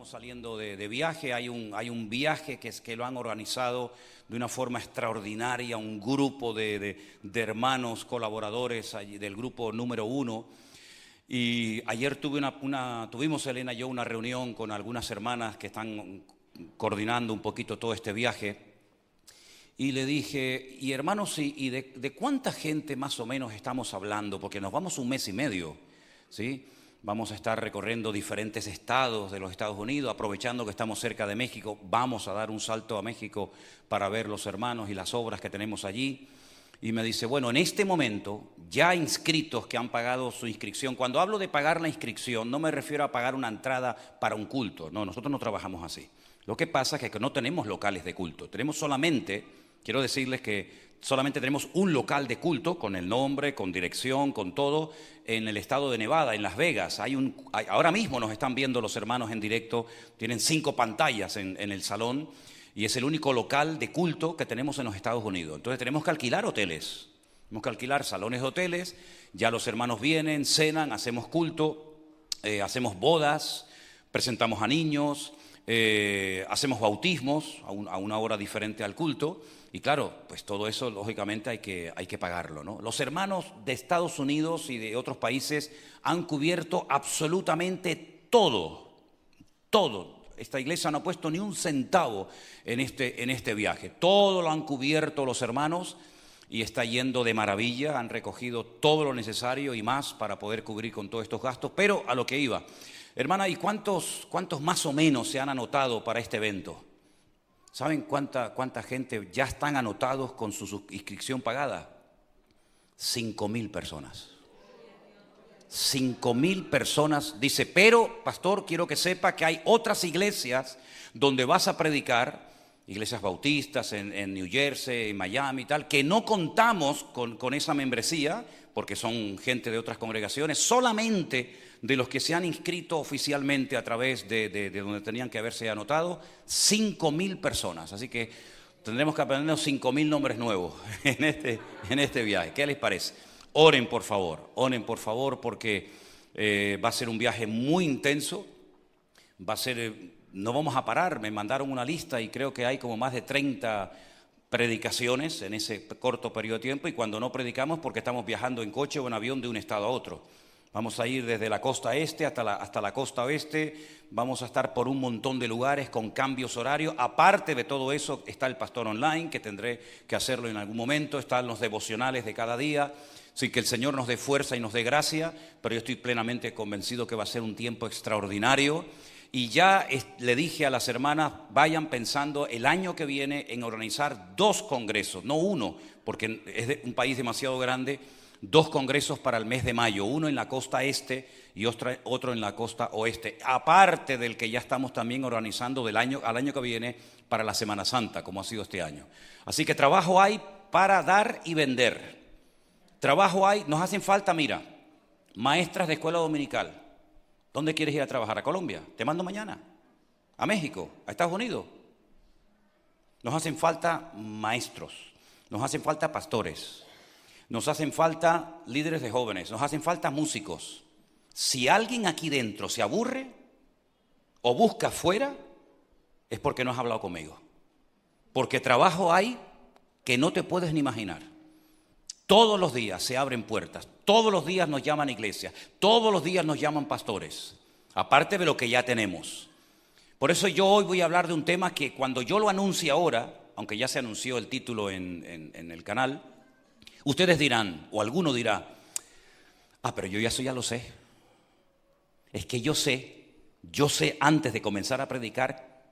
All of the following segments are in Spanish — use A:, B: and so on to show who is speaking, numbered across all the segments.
A: estamos saliendo de viaje. Hay un viaje que lo han organizado de una forma extraordinaria, un grupo de hermanos colaboradores allí, del grupo número 1. Y ayer tuvimos Elena y yo una reunión con algunas hermanas que están coordinando un poquito todo este viaje. Y le dije, y hermanos, ¿de cuánta gente más o menos estamos hablando? Porque nos vamos 1 mes y medio, ¿sí? Vamos a estar recorriendo diferentes estados de los Estados Unidos, aprovechando que estamos cerca de México. Vamos a dar un salto a México para ver los hermanos y las obras que tenemos allí. Y me dice, bueno, en este momento, ya inscritos que han pagado su inscripción. Cuando hablo de pagar la inscripción, no me refiero a pagar una entrada para un culto. No, nosotros no trabajamos así. Lo que pasa es que no tenemos locales de culto. Tenemos solamente, quiero decirles que solamente tenemos un local de culto con el nombre, con dirección, con todo, en el estado de Nevada, en Las Vegas. Ahora mismo nos están viendo los hermanos en directo, tienen 5 pantallas en el salón y es el único local de culto que tenemos en los Estados Unidos. Entonces tenemos que alquilar hoteles, tenemos que alquilar salones de hoteles, ya los hermanos vienen, cenan, hacemos culto, hacemos bodas, presentamos a niños, hacemos bautismos a una hora diferente al culto. Y claro, pues todo eso lógicamente hay que pagarlo, ¿no? Los hermanos de Estados Unidos y de otros países han cubierto absolutamente todo. Esta iglesia no ha puesto ni un centavo en este viaje. Todo lo han cubierto los hermanos y está yendo de maravilla. Han recogido todo lo necesario y más para poder cubrir con todos estos gastos. Pero a lo que iba, hermana, ¿y cuántos más o menos se han anotado para este evento? ¿Saben cuánta gente ya están anotados con su inscripción pagada? 5,000 personas. 5,000 personas. Dice, pero pastor, quiero que sepa que hay otras iglesias donde vas a predicar, iglesias bautistas en New Jersey, en Miami y tal, que no contamos con esa membresía, porque son gente de otras congregaciones, solamente de los que se han inscrito oficialmente a través de donde tenían que haberse anotado, 5,000 personas. Así que tendremos que aprendernos 5,000 nombres nuevos en este viaje. ¿Qué les parece? Oren por favor, porque va a ser un viaje muy intenso. No vamos a parar. Me mandaron una lista y creo que hay como más de 30 predicaciones en ese corto periodo de tiempo, y cuando no predicamos porque estamos viajando en coche o en avión de un estado a otro. Vamos a ir desde la costa este hasta la costa oeste, vamos a estar por un montón de lugares con cambios horarios. Aparte de todo eso está el pastor online, que tendré que hacerlo en algún momento, están los devocionales de cada día. Así que el Señor nos dé fuerza y nos dé gracia, pero yo estoy plenamente convencido que va a ser un tiempo extraordinario. Y ya le dije a las hermanas, vayan pensando el año que viene en organizar 2 congresos, no uno, porque es un país demasiado grande. 2 congresos para el mes de mayo, uno en la costa este y otro en la costa oeste, aparte del que ya estamos también organizando al año que viene para la Semana Santa, como ha sido este año. Así que trabajo hay para dar y vender. Trabajo hay, nos hacen falta, mira, maestras de escuela dominical. ¿Dónde quieres ir a trabajar? ¿A Colombia? Te mando mañana. ¿A México? ¿A Estados Unidos? Nos hacen falta maestros, nos hacen falta pastores. Nos hacen falta líderes de jóvenes, nos hacen falta músicos. Si alguien aquí dentro se aburre o busca afuera, es porque no has hablado conmigo. Porque trabajo hay que no te puedes ni imaginar. Todos los días se abren puertas, todos los días nos llaman iglesias, todos los días nos llaman pastores, aparte de lo que ya tenemos. Por eso yo hoy voy a hablar de un tema que cuando yo lo anuncie ahora, aunque ya se anunció el título en el canal, ustedes dirán, o alguno dirá, pero yo eso ya lo sé. Es que yo sé antes de comenzar a predicar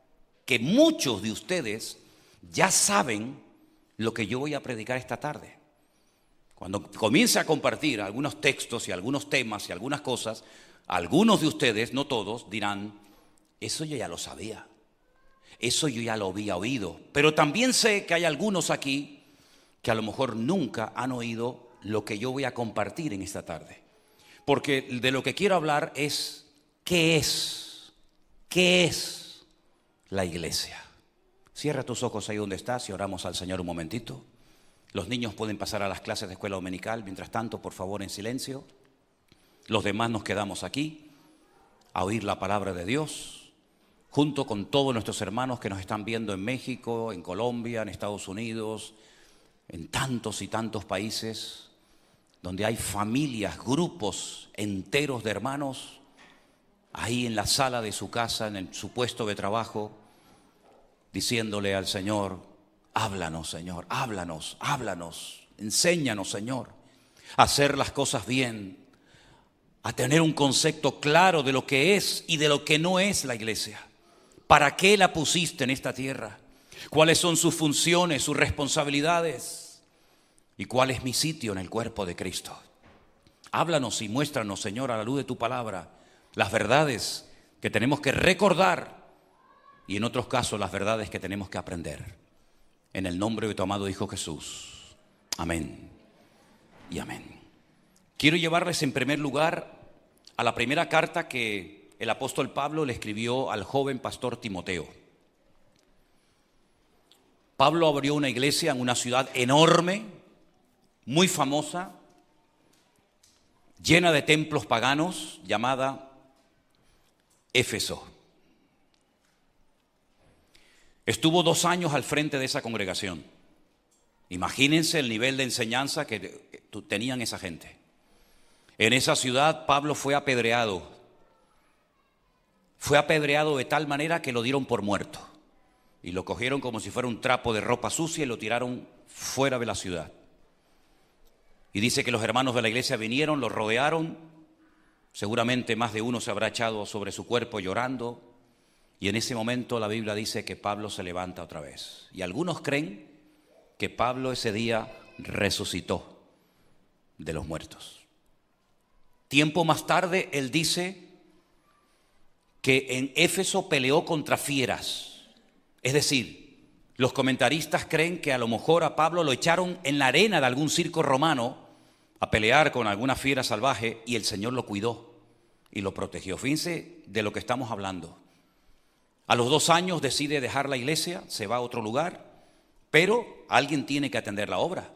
A: que muchos de ustedes ya saben lo que yo voy a predicar esta tarde. Cuando comience a compartir algunos textos y algunos temas y algunas cosas, algunos de ustedes, no todos, dirán, eso yo ya lo sabía, eso yo ya lo había oído. Pero también sé que hay algunos aquí que a lo mejor nunca han oído lo que yo voy a compartir en esta tarde. Porque de lo que quiero hablar es, ¿qué es la iglesia? Cierra tus ojos ahí donde estás y oramos al Señor un momentito. Los niños pueden pasar a las clases de escuela dominical. Mientras tanto, por favor, en silencio. Los demás nos quedamos aquí a oír la palabra de Dios junto con todos nuestros hermanos que nos están viendo en México, en Colombia, en Estados Unidos, en tantos y tantos países, donde hay familias, grupos enteros de hermanos, ahí en la sala de su casa, en su puesto de trabajo, diciéndole al Señor: háblanos, Señor, háblanos, háblanos, enséñanos, Señor, a hacer las cosas bien, a tener un concepto claro de lo que es y de lo que no es la iglesia. ¿Para qué la pusiste en esta tierra? ¿Cuáles son sus funciones, sus responsabilidades? ¿Y cuál es mi sitio en el cuerpo de Cristo? Háblanos y muéstranos, Señor, a la luz de tu palabra, las verdades que tenemos que recordar y en otros casos las verdades que tenemos que aprender. En el nombre de tu amado Hijo Jesús. Amén y amén. Quiero llevarles en primer lugar a la primera carta que el apóstol Pablo le escribió al joven pastor Timoteo. Pablo abrió una iglesia en una ciudad enorme, muy famosa, llena de templos paganos, llamada Éfeso. Estuvo 2 años al frente de esa congregación. Imagínense el nivel de enseñanza que tenían esa gente. En esa ciudad Pablo fue apedreado. Fue apedreado de tal manera que lo dieron por muerto. Y lo cogieron como si fuera un trapo de ropa sucia y lo tiraron fuera de la ciudad. Y dice que los hermanos de la iglesia vinieron, lo rodearon. Seguramente más de uno se habrá echado sobre su cuerpo llorando. Y en ese momento la Biblia dice que Pablo se levanta otra vez. Y algunos creen que Pablo ese día resucitó de los muertos. Tiempo más tarde él dice que en Éfeso peleó contra fieras. Es decir, los comentaristas creen que a lo mejor a Pablo lo echaron en la arena de algún circo romano a pelear con alguna fiera salvaje y el Señor lo cuidó y lo protegió. Fíjense de lo que estamos hablando. A los 2 años decide dejar la iglesia, se va a otro lugar, pero alguien tiene que atender la obra.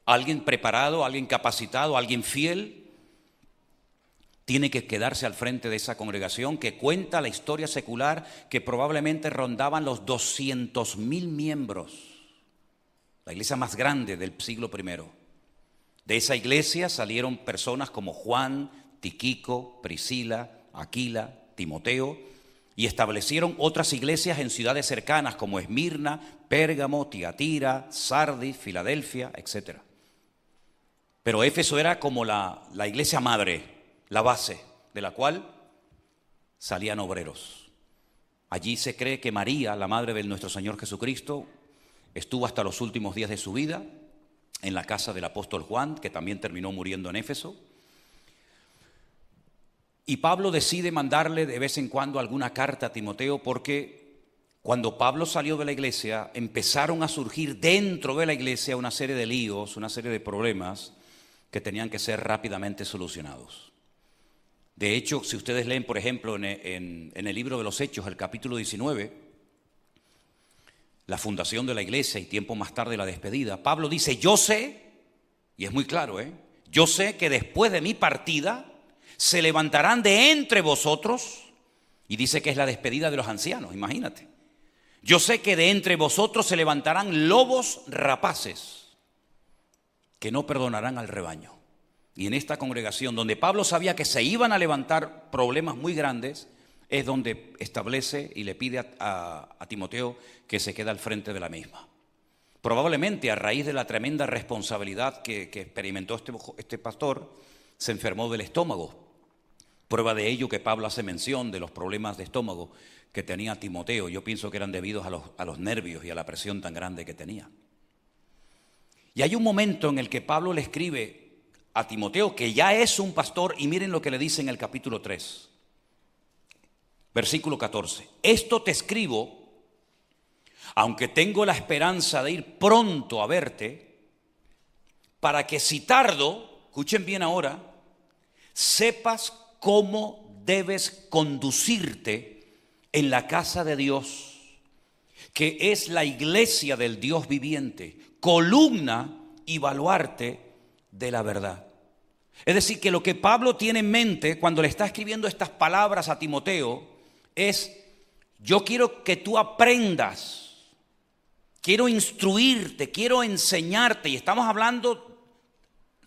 A: Alguien preparado, alguien capacitado, alguien fiel tiene que quedarse al frente de esa congregación que cuenta la historia secular que probablemente rondaban los 200,000 miembros. La iglesia más grande del siglo I. De esa iglesia salieron personas como Juan, Tíquico, Priscila, Aquila, Timoteo, y establecieron otras iglesias en ciudades cercanas como Esmirna, Pérgamo, Tiatira, Sardis, Filadelfia, etc. Pero Éfeso era como la iglesia madre, la base de la cual salían obreros. Allí se cree que María, la madre de nuestro Señor Jesucristo, estuvo hasta los últimos días de su vida en la casa del apóstol Juan, que también terminó muriendo en Éfeso. Y Pablo decide mandarle de vez en cuando alguna carta a Timoteo porque cuando Pablo salió de la iglesia empezaron a surgir dentro de la iglesia una serie de líos, una serie de problemas que tenían que ser rápidamente solucionados. De hecho, si ustedes leen, por ejemplo, en el libro de los Hechos, el capítulo 19, la fundación de la iglesia y tiempo más tarde la despedida, Pablo dice: yo sé, y es muy claro, yo sé que después de mi partida se levantarán de entre vosotros, y dice que es la despedida de los ancianos, imagínate. Yo sé que de entre vosotros se levantarán lobos rapaces que no perdonarán al rebaño. Y en esta congregación, donde Pablo sabía que se iban a levantar problemas muy grandes, es donde establece y le pide a Timoteo que se quede al frente de la misma. Probablemente a raíz de la tremenda responsabilidad que experimentó este pastor, se enfermó del estómago. Prueba de ello que Pablo hace mención de los problemas de estómago que tenía Timoteo. Yo pienso que eran debidos a los nervios y a la presión tan grande que tenía. Y hay un momento en el que Pablo le escribe a Timoteo, que ya es un pastor, y miren lo que le dice en el capítulo 3, versículo 14. Esto te escribo, aunque tengo la esperanza de ir pronto a verte, para que si tardo, escuchen bien ahora, sepas cómo debes conducirte en la casa de Dios, que es la iglesia del Dios viviente, columna y baluarte de la verdad. Es decir, que lo que Pablo tiene en mente cuando le está escribiendo estas palabras a Timoteo es Yo quiero que tú aprendas, quiero instruirte, quiero enseñarte. Y estamos hablando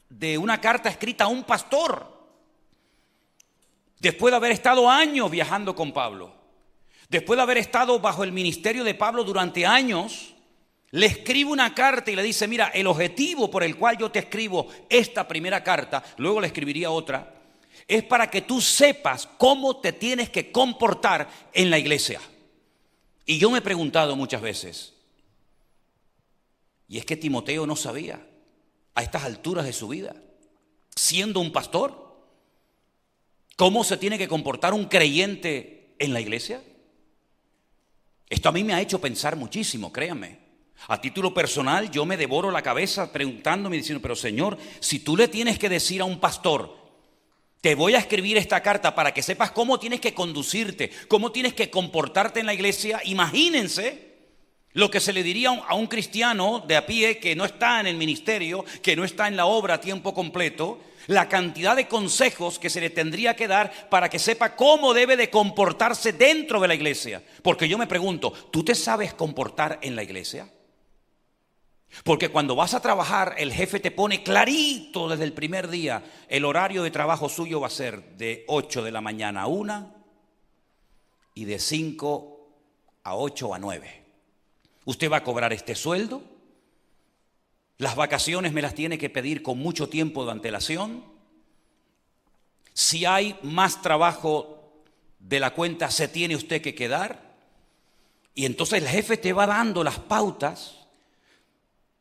A: de una carta escrita a un pastor. Después de haber estado años viajando con Pablo, después de haber estado bajo el ministerio de Pablo durante años, le escribe una carta y le dice, mira, el objetivo por el cual yo te escribo esta primera carta, luego le escribiría otra, es para que tú sepas cómo te tienes que comportar en la iglesia. Y yo me he preguntado muchas veces, y es que Timoteo no sabía a estas alturas de su vida, siendo un pastor, ¿cómo se tiene que comportar un creyente en la iglesia? Esto a mí me ha hecho pensar muchísimo, créanme. A título personal, yo me devoro la cabeza preguntándome y diciendo, pero Señor, si tú le tienes que decir a un pastor, te voy a escribir esta carta para que sepas cómo tienes que conducirte, cómo tienes que comportarte en la iglesia, imagínense lo que se le diría a un cristiano de a pie que no está en el ministerio, que no está en la obra a tiempo completo, la cantidad de consejos que se le tendría que dar para que sepa cómo debe de comportarse dentro de la iglesia. Porque yo me pregunto, ¿tú te sabes comportar en la iglesia? Porque cuando vas a trabajar, el jefe te pone clarito desde el primer día, el horario de trabajo suyo va a ser de 8 de la mañana a 1 y de 5 a 8 a 9. Usted va a cobrar este sueldo. Las vacaciones me las tiene que pedir con mucho tiempo de antelación. Si hay más trabajo de la cuenta, se tiene usted que quedar. Y entonces el jefe te va dando las pautas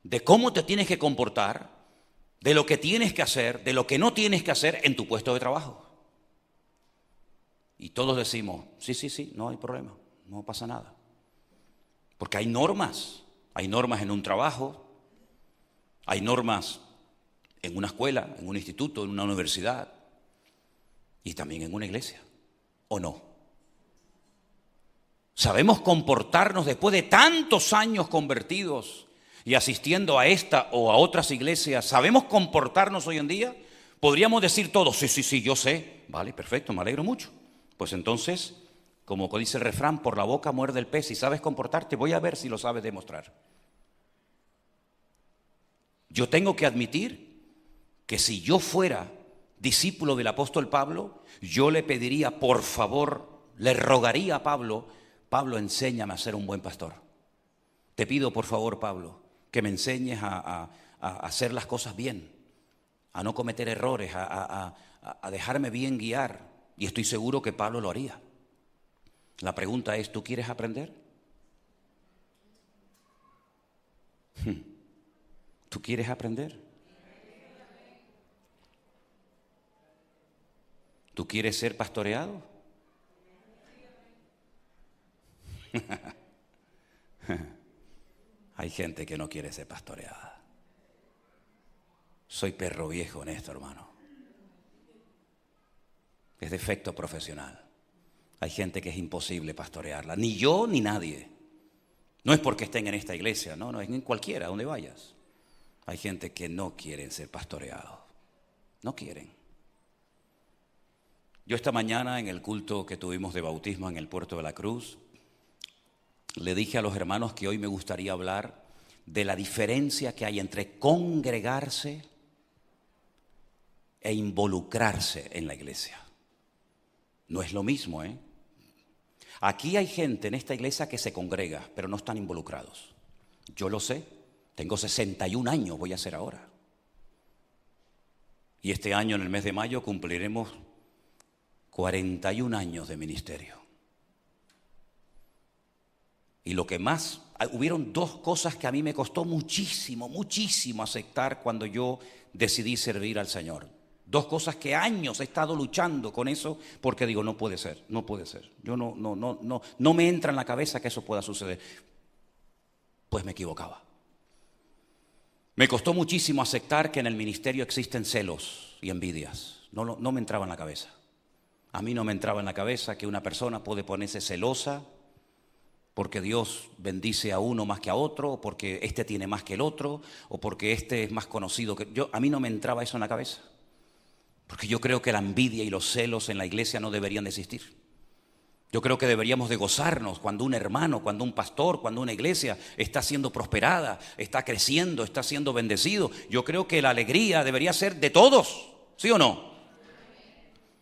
A: de cómo te tienes que comportar, de lo que tienes que hacer, de lo que no tienes que hacer en tu puesto de trabajo. Y todos decimos, sí, no hay problema, no pasa nada. Porque hay normas en un trabajo, hay normas en una escuela, en un instituto, en una universidad y también en una iglesia, ¿o no? ¿Sabemos comportarnos después de tantos años convertidos y asistiendo a esta o a otras iglesias? ¿Sabemos comportarnos hoy en día? Podríamos decir todos, sí, yo sé. Vale, perfecto, me alegro mucho. Pues entonces, como dice el refrán, por la boca muerde el pez. Si sabes comportarte, voy a ver si lo sabes demostrar. Yo tengo que admitir que si yo fuera discípulo del apóstol Pablo, yo le pediría, por favor, le rogaría a Pablo, enséñame a ser un buen pastor. Te pido, por favor, Pablo, que me enseñes a hacer las cosas bien, a no cometer errores, a dejarme bien guiar. Y estoy seguro que Pablo lo haría. La pregunta es, ¿tú quieres aprender? ¿Tú quieres aprender? ¿Tú quieres ser pastoreado? Hay gente que no quiere ser pastoreada. Soy perro viejo en esto, hermano. Es defecto profesional. Hay gente que es imposible pastorearla. Ni yo ni nadie. No es porque estén en esta iglesia, no, es en cualquiera, donde vayas. Hay gente que no quieren ser pastoreados. No quieren. Yo esta mañana en el culto que tuvimos de bautismo en el Puerto de la Cruz, le dije a los hermanos que hoy me gustaría hablar de la diferencia que hay entre congregarse e involucrarse en la iglesia. No es lo mismo, ¿eh? Aquí hay gente en esta iglesia que se congrega, pero no están involucrados. Yo lo sé, tengo 61 años, voy a hacer ahora. Y este año, en el mes de mayo, cumpliremos 41 años de ministerio. Y lo que más, hubieron dos cosas que a mí me costó muchísimo aceptar cuando yo decidí servir al Señor. Dos cosas que años he estado luchando con eso porque digo, no puede ser. Yo no me entra en la cabeza que eso pueda suceder. Pues me equivocaba. Me costó muchísimo aceptar que en el ministerio existen celos y envidias. No me entraba en la cabeza. A mí no me entraba en la cabeza que una persona puede ponerse celosa porque Dios bendice a uno más que a otro, o porque este tiene más que el otro, o porque este es más conocido que yo. A mí no me entraba eso en la cabeza. Porque yo creo que la envidia y los celos en la iglesia no deberían de existir. Yo creo que deberíamos de gozarnos cuando un hermano, cuando un pastor, cuando una iglesia está siendo prosperada, está creciendo, está siendo bendecido. Yo creo que la alegría debería ser de todos, ¿sí o no?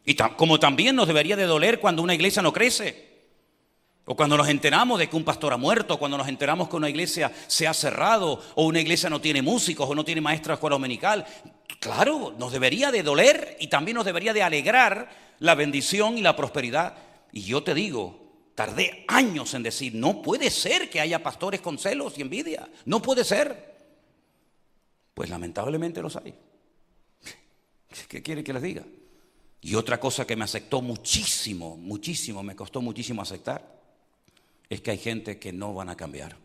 A: Y como también nos debería de doler cuando una iglesia no crece. O cuando nos enteramos de que un pastor ha muerto, cuando nos enteramos que una iglesia se ha cerrado, o una iglesia no tiene músicos, o no tiene maestra de escuela dominical. Claro, nos debería de doler y también nos debería de alegrar la bendición y la prosperidad. Y yo te digo, tardé años en decir, no puede ser que haya pastores con celos y envidia. No puede ser. Pues lamentablemente los hay. ¿Qué quiere que les diga? Y otra cosa que me afectó muchísimo, me costó muchísimo aceptar, es que hay gente que no van a cambiar.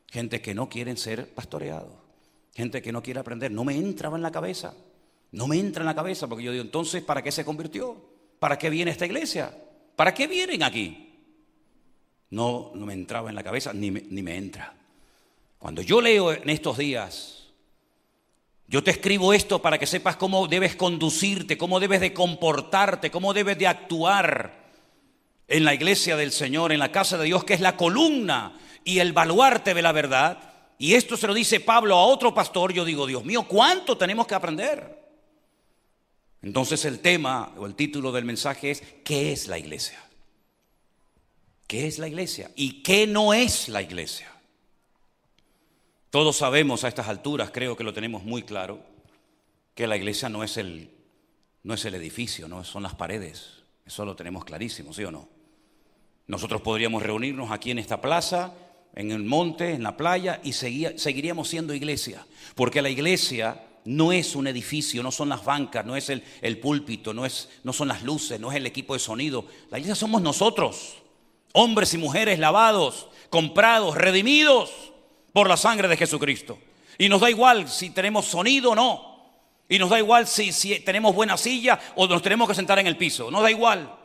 A: Gente que no quieren ser pastoreados. Gente que no quiere aprender. No me entraba en la cabeza. No me entra en la cabeza porque yo digo, entonces, ¿para qué se convirtió? ¿Para qué viene esta iglesia? ¿Para qué vienen aquí? No me entraba en la cabeza, ni me entra. Cuando yo leo en estos días, yo te escribo esto para que sepas cómo debes conducirte, cómo debes de comportarte, cómo debes de actuar en la iglesia del Señor, en la casa de Dios, que es la columna y el baluarte de la verdad. Y esto se lo dice Pablo a otro pastor. Yo digo, Dios mío, ¿cuánto tenemos que aprender? Entonces el tema o el título del mensaje es ¿qué es la iglesia? ¿Qué es la iglesia? ¿Y qué no es la iglesia? Todos sabemos a estas alturas, creo que lo tenemos muy claro, que la iglesia no es el edificio, no son las paredes. Eso lo tenemos clarísimo, ¿sí o no? Nosotros podríamos reunirnos aquí en esta plaza, en el monte, en la playa, y seguiríamos siendo iglesia, porque la iglesia no es un edificio, no son las bancas, no es el púlpito, no son las luces, no es el equipo de sonido. La iglesia somos nosotros, hombres y mujeres lavados, comprados, redimidos por la sangre de Jesucristo. Y nos da igual si tenemos sonido o no. Y nos da igual si tenemos buena silla o nos tenemos que sentar en el piso. Nos da igual.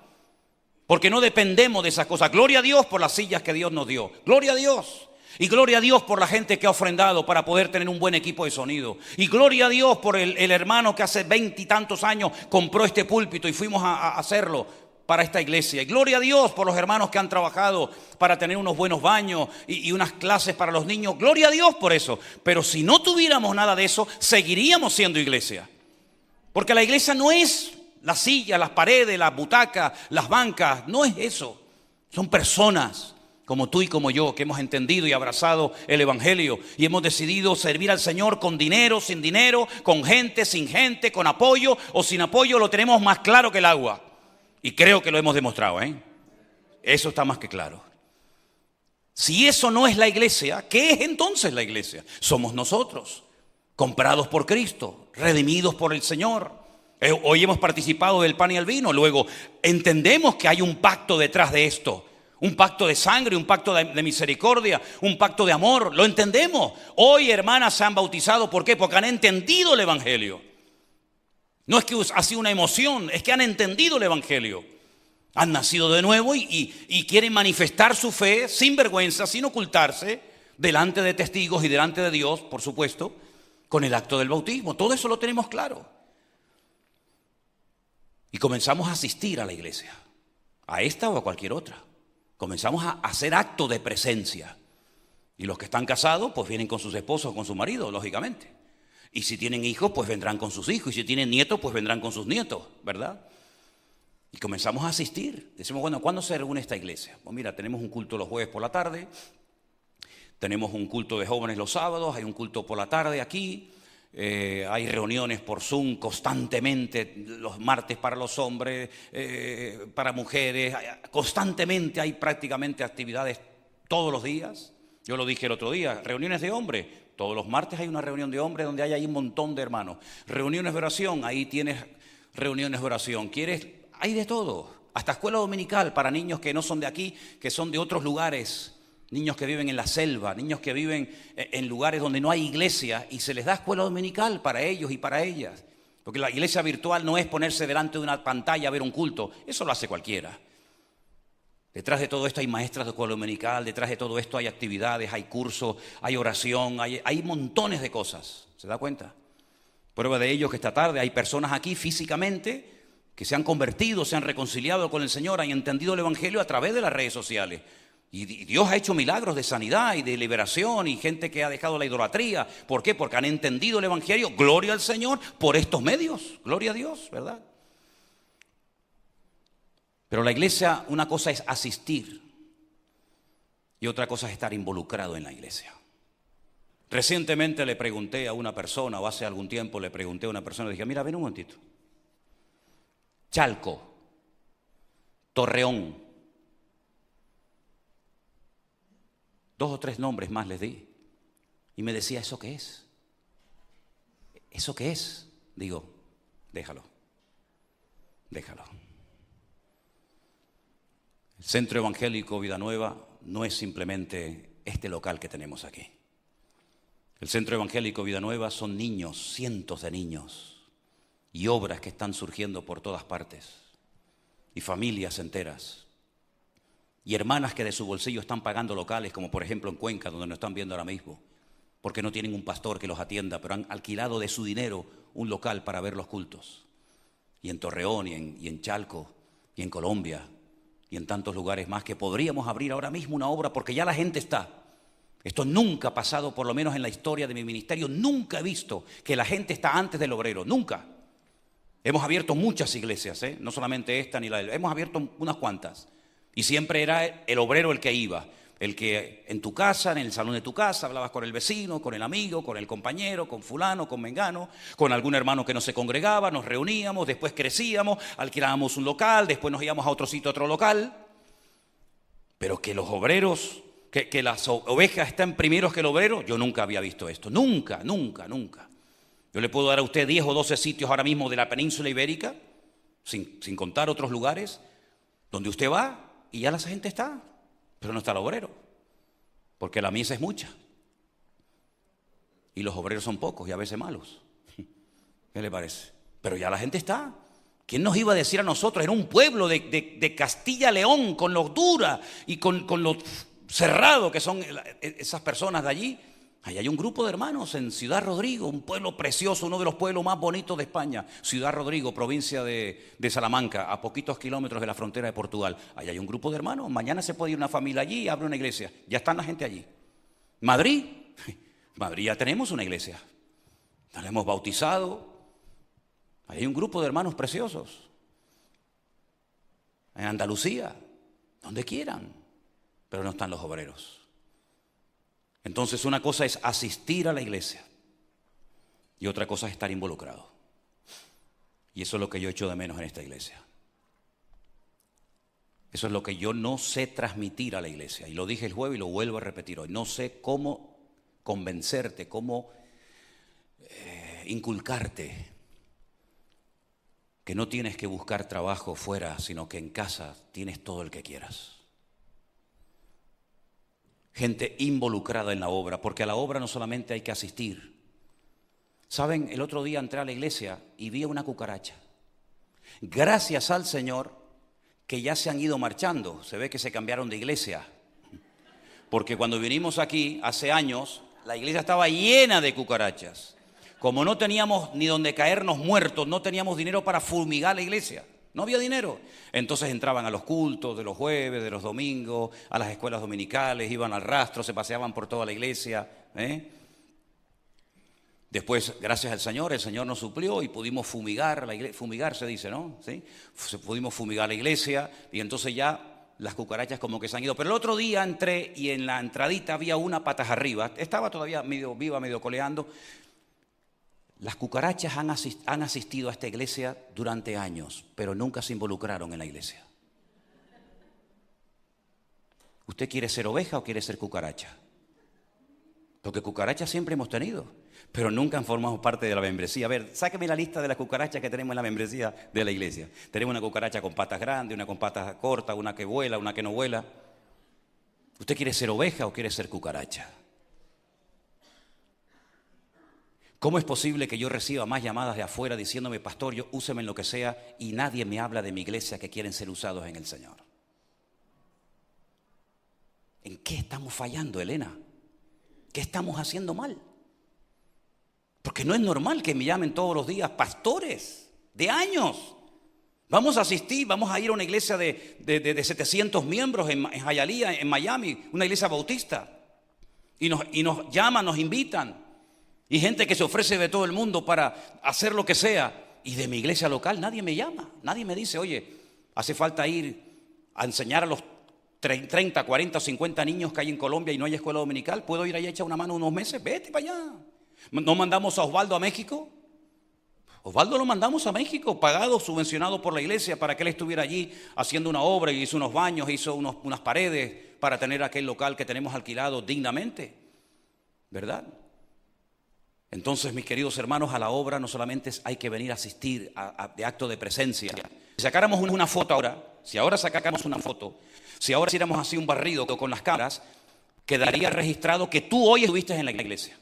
A: Porque no dependemos de esas cosas. Gloria a Dios por las sillas que Dios nos dio. Gloria a Dios. Y gloria a Dios por la gente que ha ofrendado para poder tener un buen equipo de sonido. Y gloria a Dios por el hermano que hace 20 y tantos años compró este púlpito y fuimos a hacerlo para esta iglesia. Y gloria a Dios por los hermanos que han trabajado para tener unos buenos baños y unas clases para los niños. Gloria a Dios por eso. Pero si no tuviéramos nada de eso, seguiríamos siendo iglesia. Porque la iglesia no es la silla, las paredes, las butacas, las bancas. No es eso. Son personas como tú y como yo, que hemos entendido y abrazado el evangelio y hemos decidido servir al Señor con dinero, sin dinero, con gente, sin gente, con apoyo o sin apoyo. Lo tenemos más claro que el agua. Y creo que lo hemos demostrado, Eso está más que claro. Si eso no es la iglesia, ¿qué es entonces la iglesia? Somos nosotros, comprados por Cristo, redimidos por el Señor. Hoy hemos participado del pan y el vino. Luego entendemos que hay un pacto detrás de esto. Un pacto de sangre, un pacto de misericordia, un pacto de amor. Lo entendemos. Hoy hermanas se han bautizado. ¿Por qué? Porque han entendido el evangelio. No es que ha sido una emoción, es que han entendido el evangelio. Han nacido de nuevo y quieren manifestar su fe sin vergüenza, sin ocultarse, delante de testigos y delante de Dios, por supuesto, con el acto del bautismo. Todo eso lo tenemos claro. Y comenzamos a asistir a la iglesia, a esta o a cualquier otra. Comenzamos a hacer acto de presencia. Y los que están casados, pues vienen con sus esposos o con su marido, lógicamente. Y si tienen hijos, pues vendrán con sus hijos. Y si tienen nietos, pues vendrán con sus nietos, ¿verdad? Y comenzamos a asistir. Decimos, bueno, ¿cuándo se reúne esta iglesia? Pues mira, tenemos un culto los jueves por la tarde. Tenemos un culto de jóvenes los sábados. Hay un culto por la tarde aquí. Hay reuniones por Zoom constantemente, los martes para los hombres, para mujeres. Constantemente hay prácticamente actividades todos los días. Yo lo dije el otro día, reuniones de hombres. Todos los martes hay una reunión de hombres donde hay ahí un montón de hermanos. Reuniones de oración, ahí tienes reuniones de oración. Hay de todo. Hasta escuela dominical para niños que no son de aquí, que son de otros lugares. Niños que viven en la selva, niños que viven en lugares donde no hay iglesia y se les da escuela dominical para ellos y para ellas. Porque la iglesia virtual no es ponerse delante de una pantalla a ver un culto. Eso lo hace cualquiera. Detrás de todo esto hay maestras de escuela dominical, detrás de todo esto hay actividades, hay cursos, hay oración, hay montones de cosas. ¿Se da cuenta? Prueba de ello que esta tarde hay personas aquí físicamente, que se han convertido, se han reconciliado con el Señor, han entendido el Evangelio a través de las redes sociales. Y Dios ha hecho milagros de sanidad y de liberación, y gente que ha dejado la idolatría. ¿Por qué? Porque han entendido el Evangelio, gloria al Señor, por estos medios. Gloria a Dios, ¿verdad? Pero la iglesia, una cosa es asistir y otra cosa es estar involucrado en la iglesia. Recientemente le pregunté a una persona, o hace algún tiempo le pregunté a una persona, le dije, mira, ven un momentito. Chalco, Torreón, 2 o 3 nombres más les di. Y me decía, ¿eso qué es? ¿Eso qué es? Digo, déjalo. El Centro Evangélico Vida Nueva no es simplemente este local que tenemos aquí. El Centro Evangélico Vida Nueva son niños, cientos de niños, y obras que están surgiendo por todas partes, y familias enteras, y hermanas que de su bolsillo están pagando locales, como por ejemplo en Cuenca, donde nos están viendo ahora mismo, porque no tienen un pastor que los atienda, pero han alquilado de su dinero un local para ver los cultos. Y en Torreón, y en Chalco, y en Colombia, y en tantos lugares más, que podríamos abrir ahora mismo una obra, porque ya la gente está. Esto nunca ha pasado, por lo menos en la historia de mi ministerio, nunca he visto que la gente está antes del obrero, nunca. Hemos abierto muchas iglesias, no solamente esta ni la de... Hemos abierto unas cuantas. Y siempre era el obrero el que iba, el que en tu casa, en el salón de tu casa, hablabas con el vecino, con el amigo, con el compañero, con fulano, con mengano, con algún hermano que no se congregaba, nos reuníamos, después crecíamos, alquilábamos un local, después nos íbamos a otro sitio, a otro local. Pero que los obreros, que las ovejas están primeros que el obrero, yo nunca había visto esto, nunca. Yo le puedo dar a usted 10 o 12 sitios ahora mismo de la península ibérica, sin contar otros lugares, donde usted va y ya la gente está, pero no está el obrero, porque la mies es mucha y los obreros son pocos y a veces malos. ¿Qué le parece? Pero ya la gente está. ¿Quién nos iba a decir a nosotros? Era un pueblo de Castilla-León, con lo dura y con lo cerrado que son esas personas de allí. Ahí hay un grupo de hermanos en Ciudad Rodrigo, un pueblo precioso, uno de los pueblos más bonitos de España. Ciudad Rodrigo, provincia de Salamanca, a poquitos kilómetros de la frontera de Portugal. Ahí hay un grupo de hermanos. Mañana se puede ir una familia allí y abre una iglesia. Ya están la gente allí. Madrid ya tenemos una iglesia. Nos la hemos bautizado. Ahí hay un grupo de hermanos preciosos. En Andalucía, donde quieran, pero no están los obreros. Entonces una cosa es asistir a la iglesia y otra cosa es estar involucrado. Y eso es lo que yo echo de menos en esta iglesia. Eso es lo que yo no sé transmitir a la iglesia. Y lo dije el jueves y lo vuelvo a repetir hoy. No sé cómo convencerte, cómo inculcarte que no tienes que buscar trabajo fuera, sino que en casa tienes todo el que quieras. Gente involucrada en la obra, porque a la obra no solamente hay que asistir. Saben, el otro día entré a la iglesia y vi una cucaracha. Gracias al Señor que ya se han ido marchando. Se ve que se cambiaron de iglesia. Porque cuando vinimos aquí hace años, la iglesia estaba llena de cucarachas. Como no teníamos ni donde caernos muertos, no teníamos dinero para fumigar la iglesia. No había dinero. Entonces entraban a los cultos de los jueves, de los domingos, a las escuelas dominicales, iban al rastro, se paseaban por toda la iglesia. Después, gracias al Señor, el Señor nos suplió y pudimos fumigar la iglesia. Fumigar se dice, ¿no? ¿Sí? Pudimos fumigar la iglesia y entonces ya las cucarachas como que se han ido. Pero el otro día entré y en la entradita había una patas arriba. Estaba todavía medio viva, medio coleando. Las cucarachas han asistido a esta iglesia durante años, pero nunca se involucraron en la iglesia. ¿Usted quiere ser oveja o quiere ser cucaracha? Porque cucarachas siempre hemos tenido, pero nunca han formado parte de la membresía. A ver, sáqueme la lista de las cucarachas que tenemos en la membresía de la iglesia. Tenemos una cucaracha con patas grandes, una con patas cortas, una que vuela, una que no vuela. ¿Usted quiere ser oveja o quiere ser cucaracha? ¿Cómo es posible que yo reciba más llamadas de afuera diciéndome, pastor, yo úseme en lo que sea, y nadie me habla de mi iglesia que quieren ser usados en el Señor? ¿En qué estamos fallando, Elena? ¿Qué estamos haciendo mal? Porque no es normal que me llamen todos los días pastores de años Vamos a asistir, vamos a ir a una iglesia de 700 miembros en Hialeah, en Miami, una iglesia bautista. Y nos llaman, nos invitan. Y gente que se ofrece de todo el mundo para hacer lo que sea. Y de mi iglesia local nadie me llama, nadie me dice, oye, hace falta ir a enseñar a los 30, 40 o 50 niños que hay en Colombia y no hay escuela dominical. ¿Puedo ir allá a echar una mano unos meses? Vete para allá. ¿No mandamos a Osvaldo a México? Osvaldo lo mandamos a México, pagado, subvencionado por la iglesia para que él estuviera allí haciendo una obra, y hizo unos baños, hizo unas paredes para tener aquel local que tenemos alquilado dignamente, ¿verdad? Entonces, mis queridos hermanos, a la obra no solamente hay que venir a asistir de acto de presencia. Si sacáramos una foto ahora, si ahora sacáramos una foto, si ahora hiciéramos así un barrido con las cámaras, quedaría registrado que tú hoy estuviste en la iglesia.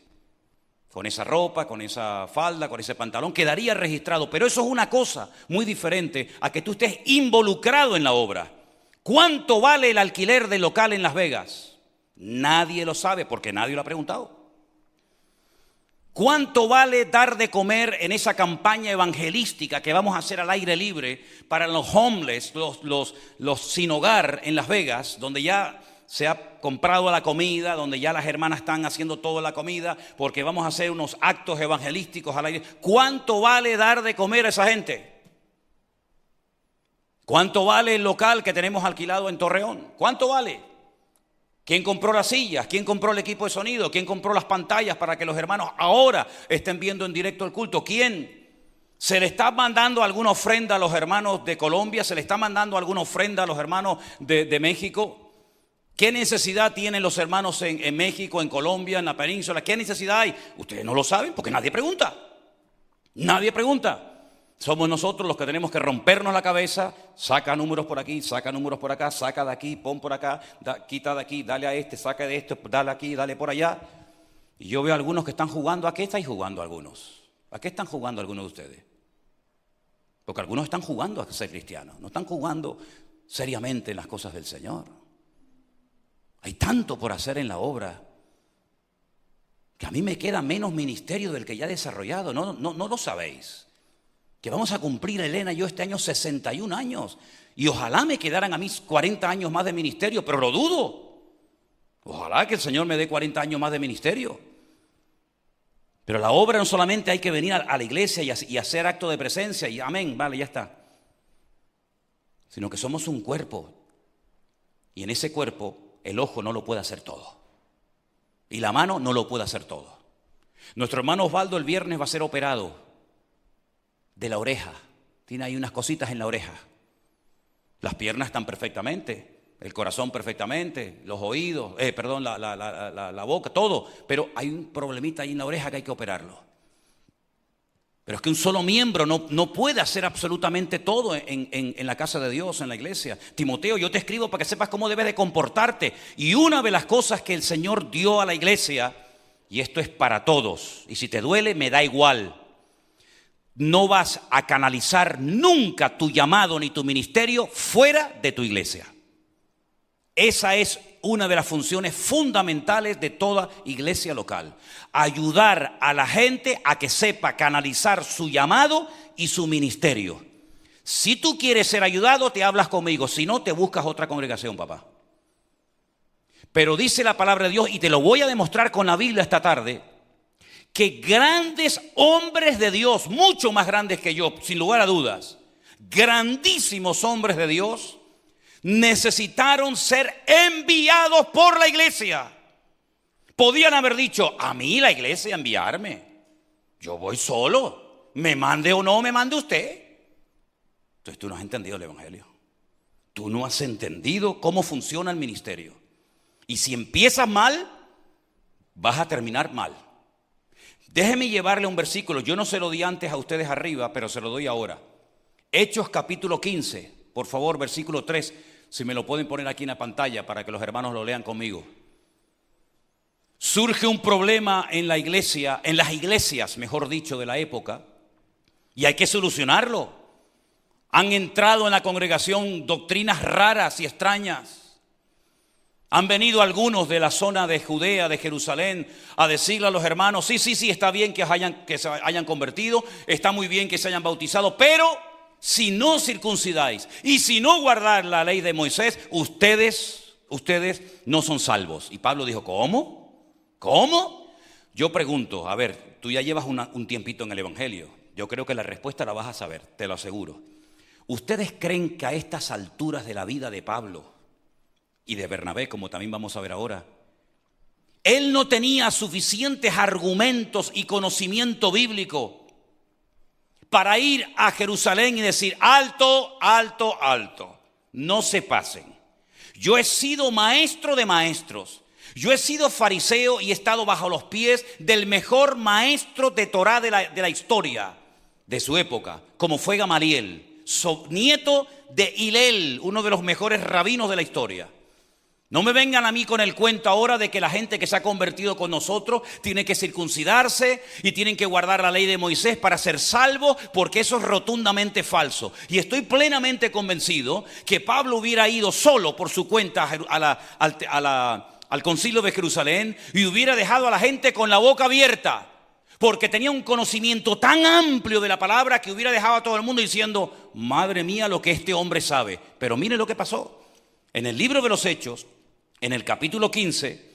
A: Con esa ropa, con esa falda, con ese pantalón, quedaría registrado. Pero eso es una cosa muy diferente a que tú estés involucrado en la obra. ¿Cuánto vale el alquiler del local en Las Vegas? Nadie lo sabe porque nadie lo ha preguntado. ¿Cuánto vale dar de comer en esa campaña evangelística que vamos a hacer al aire libre para los homeless, los sin hogar en Las Vegas, donde ya se ha comprado la comida, donde ya las hermanas están haciendo toda la comida, porque vamos a hacer unos actos evangelísticos al aire? ¿Cuánto vale dar de comer a esa gente? ¿Cuánto vale el local que tenemos alquilado en Torreón? ¿Cuánto vale? ¿Quién compró las sillas? ¿Quién compró el equipo de sonido? ¿Quién compró las pantallas para que los hermanos ahora estén viendo en directo el culto? ¿Quién? ¿Se le está mandando alguna ofrenda a los hermanos de Colombia? ¿Se le está mandando alguna ofrenda a los hermanos de México? ¿Qué necesidad tienen los hermanos en México, en Colombia, en la península? ¿Qué necesidad hay? Ustedes no lo saben porque nadie pregunta. Nadie pregunta. Somos nosotros los que tenemos que rompernos la cabeza. Saca números por aquí, saca números por acá, saca de aquí, pon por acá, quita de aquí, dale a este, saca de esto, dale aquí, dale por allá. Y yo veo a algunos que están jugando. ¿A qué estáis jugando algunos? ¿A qué están jugando algunos de ustedes? Porque algunos están jugando a ser cristianos, no están jugando seriamente en las cosas del Señor. Hay tanto por hacer en la obra que a mí me queda menos ministerio del que ya he desarrollado. No lo sabéis. Que vamos a cumplir, Elena y yo, este año 61 años. Y ojalá me quedaran a mí 40 años más de ministerio, pero lo dudo. Ojalá que el Señor me dé 40 años más de ministerio. Pero la obra no solamente hay que venir a la iglesia y hacer acto de presencia y amén, vale, ya está. Sino que somos un cuerpo. Y en ese cuerpo el ojo no lo puede hacer todo. Y la mano no lo puede hacer todo. Nuestro hermano Osvaldo el viernes va a ser operado de la oreja. Tiene ahí unas cositas en la oreja. Las piernas están perfectamente, el corazón perfectamente, los oídos, la boca, todo. Pero hay un problemita ahí en la oreja que hay que operarlo. Pero es que un solo miembro no puede hacer absolutamente todo en la casa de Dios, en la iglesia. Timoteo, yo te escribo para que sepas cómo debes de comportarte. Y una de las cosas que el Señor dio a la iglesia, y esto es para todos, y si te duele, me da igual. No vas a canalizar nunca tu llamado ni tu ministerio fuera de tu iglesia. Esa es una de las funciones fundamentales de toda iglesia local. Ayudar a la gente a que sepa canalizar su llamado y su ministerio. Si tú quieres ser ayudado, te hablas conmigo. Si no, te buscas otra congregación, papá. Pero dice la palabra de Dios, y te lo voy a demostrar con la Biblia esta tarde, que grandes hombres de Dios, mucho más grandes que yo, sin lugar a dudas, grandísimos hombres de Dios, necesitaron ser enviados por la iglesia. Podían haber dicho, a mí la iglesia enviarme, yo voy solo, me mande o no me mande usted. Entonces tú no has entendido el evangelio. Tú no has entendido cómo funciona el ministerio. Y si empiezas mal, vas a terminar mal. Déjeme llevarle un versículo. Yo no se lo di antes a ustedes arriba, pero se lo doy ahora. Hechos capítulo 15, por favor, versículo 3. Si me lo pueden poner aquí en la pantalla para que los hermanos lo lean conmigo. Surge un problema en la iglesia, en las iglesias, mejor dicho, de la época, y hay que solucionarlo. Han entrado en la congregación doctrinas raras y extrañas. Han venido algunos de la zona de Judea, de Jerusalén, a decirle a los hermanos, sí, está bien que se hayan convertido, está muy bien que se hayan bautizado, pero si no circuncidáis y si no guardar la ley de Moisés, ustedes no son salvos. Y Pablo dijo, ¿cómo? ¿Cómo? Yo pregunto, a ver, tú ya llevas un tiempito en el Evangelio. Yo creo que la respuesta la vas a saber, te lo aseguro. ¿Ustedes creen que a estas alturas de la vida de Pablo y de Bernabé, como también vamos a ver ahora, él no tenía suficientes argumentos y conocimiento bíblico para ir a Jerusalén y decir, alto, alto, alto, no se pasen? Yo he sido maestro de maestros, yo he sido fariseo y he estado bajo los pies del mejor maestro de Torá de la historia de su época, como fue Gamaliel, nieto de Hillel, uno de los mejores rabinos de la historia. No me vengan a mí con el cuento ahora de que la gente que se ha convertido con nosotros tiene que circuncidarse y tienen que guardar la ley de Moisés para ser salvos, porque eso es rotundamente falso. Y estoy plenamente convencido que Pablo hubiera ido solo por su cuenta al concilio de Jerusalén y hubiera dejado a la gente con la boca abierta, porque tenía un conocimiento tan amplio de la palabra que hubiera dejado a todo el mundo diciendo, madre mía, lo que este hombre sabe. Pero mire lo que pasó. En el libro de los Hechos, en el capítulo 15,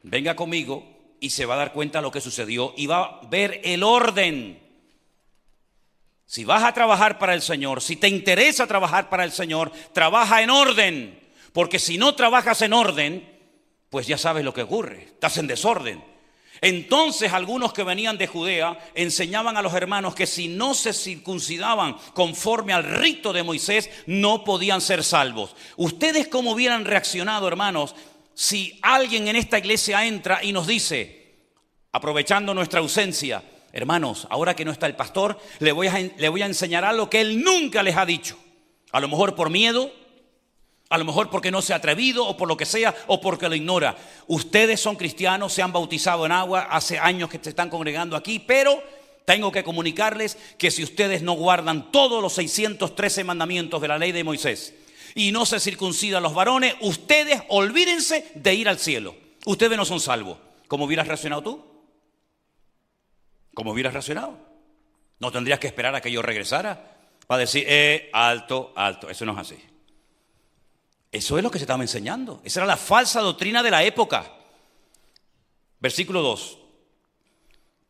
A: venga conmigo y se va a dar cuenta de lo que sucedió y va a ver el orden. Si vas a trabajar para el Señor, si te interesa trabajar para el Señor, trabaja en orden. Porque si no trabajas en orden, pues ya sabes lo que ocurre, estás en desorden. Entonces algunos que venían de Judea enseñaban a los hermanos que si no se circuncidaban conforme al rito de Moisés, no podían ser salvos. ¿Ustedes cómo hubieran reaccionado, hermanos, si alguien en esta iglesia entra y nos dice, aprovechando nuestra ausencia, hermanos, ahora que no está el pastor, le voy a enseñar algo que él nunca les ha dicho? A lo mejor por miedo, a lo mejor porque no se ha atrevido o por lo que sea o porque lo ignora. Ustedes son cristianos, se han bautizado en agua, hace años que se están congregando aquí, pero tengo que comunicarles que si ustedes no guardan todos los 613 mandamientos de la ley de Moisés y no se circuncidan los varones, ustedes olvídense de ir al cielo. Ustedes no son salvos. ¿Cómo hubieras reaccionado tú? ¿Cómo hubieras reaccionado? ¿No tendrías que esperar a que yo regresara para decir, alto, alto? Eso no es así. Eso es lo que se estaba enseñando. Esa era la falsa doctrina de la época. Versículo 2.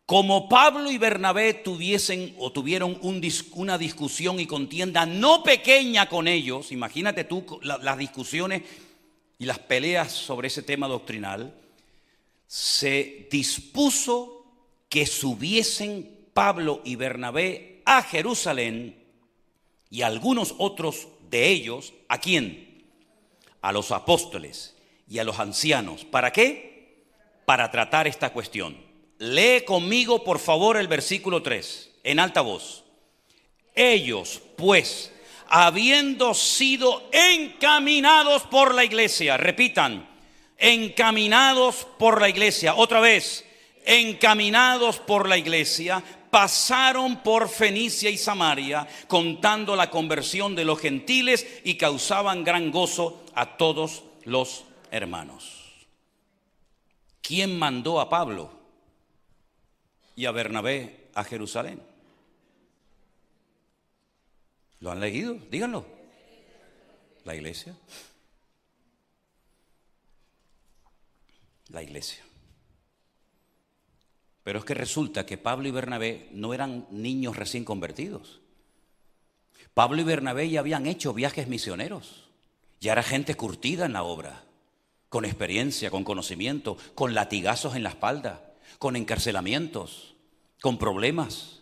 A: Como Pablo y Bernabé tuvieron una discusión y contienda no pequeña con ellos, imagínate tú las discusiones y las peleas sobre ese tema doctrinal, se dispuso que subiesen Pablo y Bernabé a Jerusalén y algunos otros de ellos, ¿a quién? A los apóstoles y a los ancianos. ¿Para qué? Para tratar esta cuestión. Lee conmigo, por favor, el versículo 3, en alta voz. Ellos, pues, habiendo sido encaminados por la iglesia, repitan, encaminados por la iglesia, otra vez, encaminados por la iglesia, pasaron por Fenicia y Samaria, contando la conversión de los gentiles y causaban gran gozo a todos los hermanos. ¿Quién mandó a Pablo y a Bernabé a Jerusalén? ¿Lo han leído? Díganlo. La iglesia. La iglesia. Pero es que resulta que Pablo y Bernabé no eran niños recién convertidos. Pablo y Bernabé ya habían hecho viajes misioneros. Ya era gente curtida en la obra, con experiencia, con conocimiento, con latigazos en la espalda, con encarcelamientos, con problemas.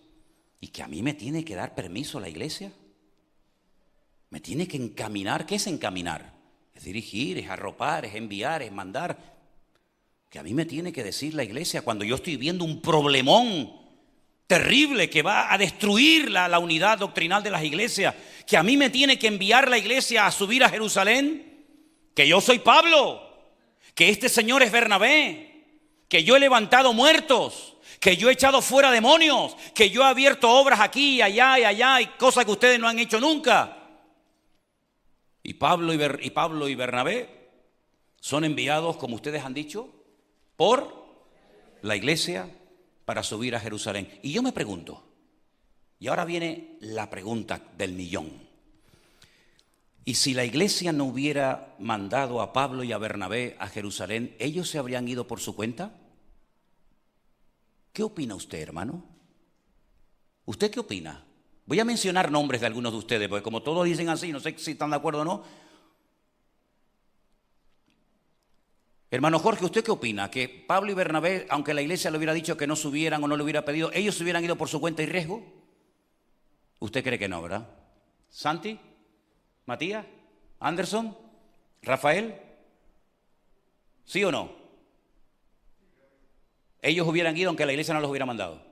A: ¿Y que a mí me tiene que dar permiso la iglesia? ¿Me tiene que encaminar? ¿Qué es encaminar? Es dirigir, es arropar, es enviar, es mandar. Que a mí me tiene que decir la iglesia cuando yo estoy viendo un problemón terrible que va a destruir la unidad doctrinal de las iglesias, que a mí me tiene que enviar la iglesia a subir a Jerusalén, que yo soy Pablo, que este señor es Bernabé, que yo he levantado muertos, que yo he echado fuera demonios, que yo he abierto obras aquí y allá y cosas que ustedes no han hecho nunca. Y Pablo y Bernabé son enviados, como ustedes han dicho, por la iglesia para subir a Jerusalén. Y yo me pregunto, Y ahora viene la pregunta del millón. ¿Y si la iglesia no hubiera mandado a Pablo y a Bernabé a Jerusalén, ellos se habrían ido por su cuenta? ¿Qué opina usted, hermano? ¿Usted qué opina? Voy a mencionar nombres de algunos de ustedes, porque como todos dicen así, no sé si están de acuerdo o no. Hermano Jorge, ¿usted qué opina? ¿Que Pablo y Bernabé, aunque la iglesia le hubiera dicho que no subieran o no le hubiera pedido, ellos se hubieran ido por su cuenta y riesgo? ¿Usted cree que no, verdad? ¿Santi? ¿Matías? ¿Anderson? ¿Rafael? ¿Sí o no? Ellos hubieran ido aunque la iglesia no los hubiera mandado.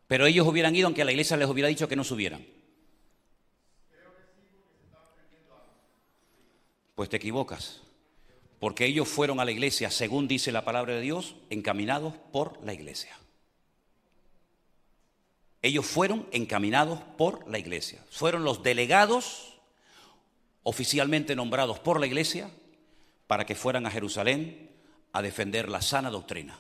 A: Pero ellos hubieran ido aunque la iglesia les hubiera dicho que no subieran. Pues te equivocas. Porque ellos fueron a la iglesia, según dice la palabra de Dios, encaminados por la iglesia. Ellos fueron encaminados por la iglesia. Fueron los delegados oficialmente nombrados por la iglesia para que fueran a Jerusalén a defender la sana doctrina.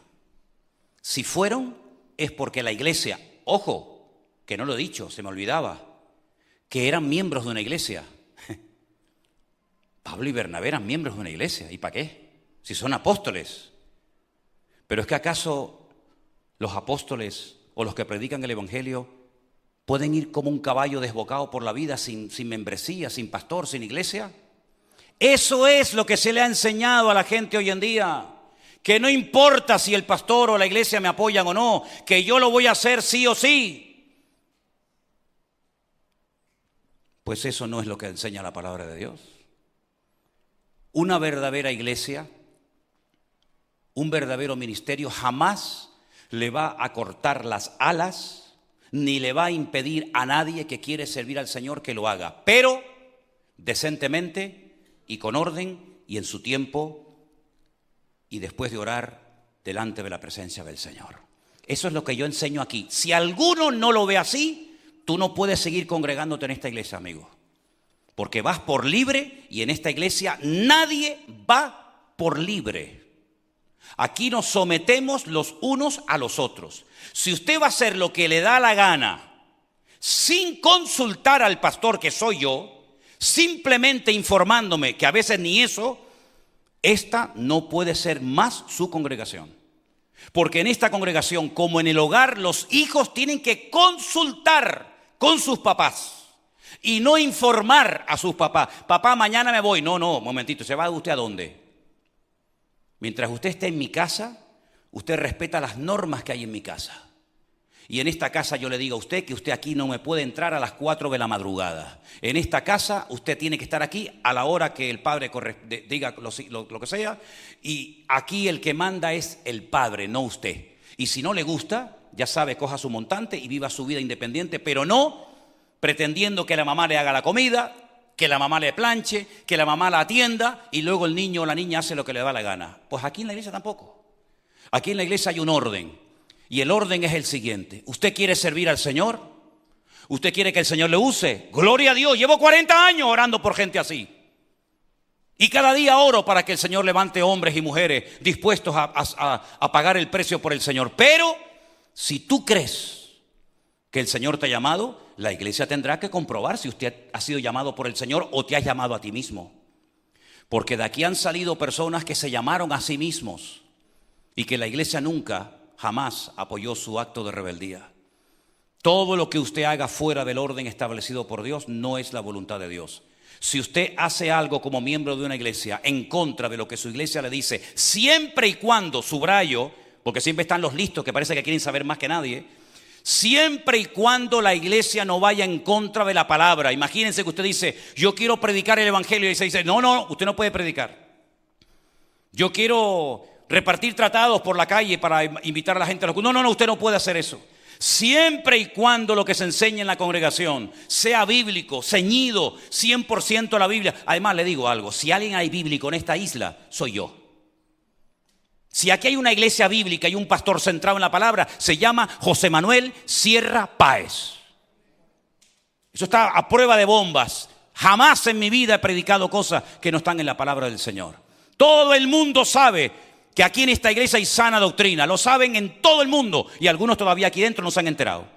A: Si fueron, es porque la iglesia, ojo, que no lo he dicho, se me olvidaba, que eran miembros de una iglesia. Pablo y Bernabé eran miembros de una iglesia. ¿Y para qué? Si son apóstoles. Pero es que ¿acaso los apóstoles o los que predican el evangelio pueden ir como un caballo desbocado por la vida sin membresía, sin pastor, sin iglesia? Eso es lo que se le ha enseñado a la gente hoy en día. Que no importa si el pastor o la iglesia me apoyan o no, que yo lo voy a hacer sí o sí. Pues eso no es lo que enseña la palabra de Dios. Una verdadera iglesia, un verdadero ministerio jamás le va a cortar las alas, ni le va a impedir a nadie que quiere servir al Señor que lo haga, pero decentemente y con orden y en su tiempo y después de orar delante de la presencia del Señor. Eso es lo que yo enseño aquí. Si alguno no lo ve así, tú no puedes seguir congregándote en esta iglesia, amigo. Porque vas por libre y en esta iglesia nadie va por libre. Aquí nos sometemos los unos a los otros. Si usted va a hacer lo que le da la gana, sin consultar al pastor que soy yo, simplemente informándome que a veces ni eso, esta no puede ser más su congregación. Porque en esta congregación, como en el hogar, los hijos tienen que consultar con sus papás. Y no informar a sus papás. Papá, mañana me voy. No, momentito, ¿se va usted a dónde? Mientras usted esté en mi casa, usted respeta las normas que hay en mi casa. Y en esta casa yo le digo a usted que usted aquí no me puede entrar a las 4 de la madrugada. En esta casa usted tiene que estar aquí a la hora que el padre diga lo que sea. Y aquí el que manda es el padre, no usted. Y si no le gusta, ya sabe, coja su montante y viva su vida independiente, pero no pretendiendo que la mamá le haga la comida, que la mamá le planche, que la mamá la atienda y luego el niño o la niña hace lo que le da la gana. Pues aquí en la iglesia tampoco. Aquí en la iglesia hay un orden y el orden es el siguiente. ¿Usted quiere servir al Señor? ¿Usted quiere que el Señor le use? Gloria a Dios, llevo 40 años orando por gente así. Y cada día oro para que el Señor levante hombres y mujeres dispuestos a pagar el precio por el Señor. Pero si tú crees que el Señor te ha llamado, la iglesia tendrá que comprobar si usted ha sido llamado por el Señor o te ha llamado a ti mismo. Porque de aquí han salido personas que se llamaron a sí mismos y que la iglesia nunca, jamás apoyó su acto de rebeldía. Todo lo que usted haga fuera del orden establecido por Dios no es la voluntad de Dios. Si usted hace algo como miembro de una iglesia en contra de lo que su iglesia le dice, siempre y cuando, subrayo, porque siempre están los listos que parece que quieren saber más que nadie, siempre y cuando la iglesia no vaya en contra de la palabra. Imagínense que usted dice, yo quiero predicar el evangelio y se dice, no, usted no puede predicar. Yo quiero repartir tratados por la calle para invitar a la gente a los cultos. No, usted no puede hacer eso. Siempre y cuando lo que se enseña en la congregación sea bíblico, ceñido 100% a la Biblia. Además le digo algo, si alguien hay bíblico en esta isla, soy yo. Si aquí hay una iglesia bíblica y un pastor centrado en la palabra, se llama José Manuel Sierra Páez. Eso está a prueba de bombas. Jamás en mi vida he predicado cosas que no están en la palabra del Señor. Todo el mundo sabe que aquí en esta iglesia hay sana doctrina. Lo saben en todo el mundo y algunos todavía aquí dentro no se han enterado.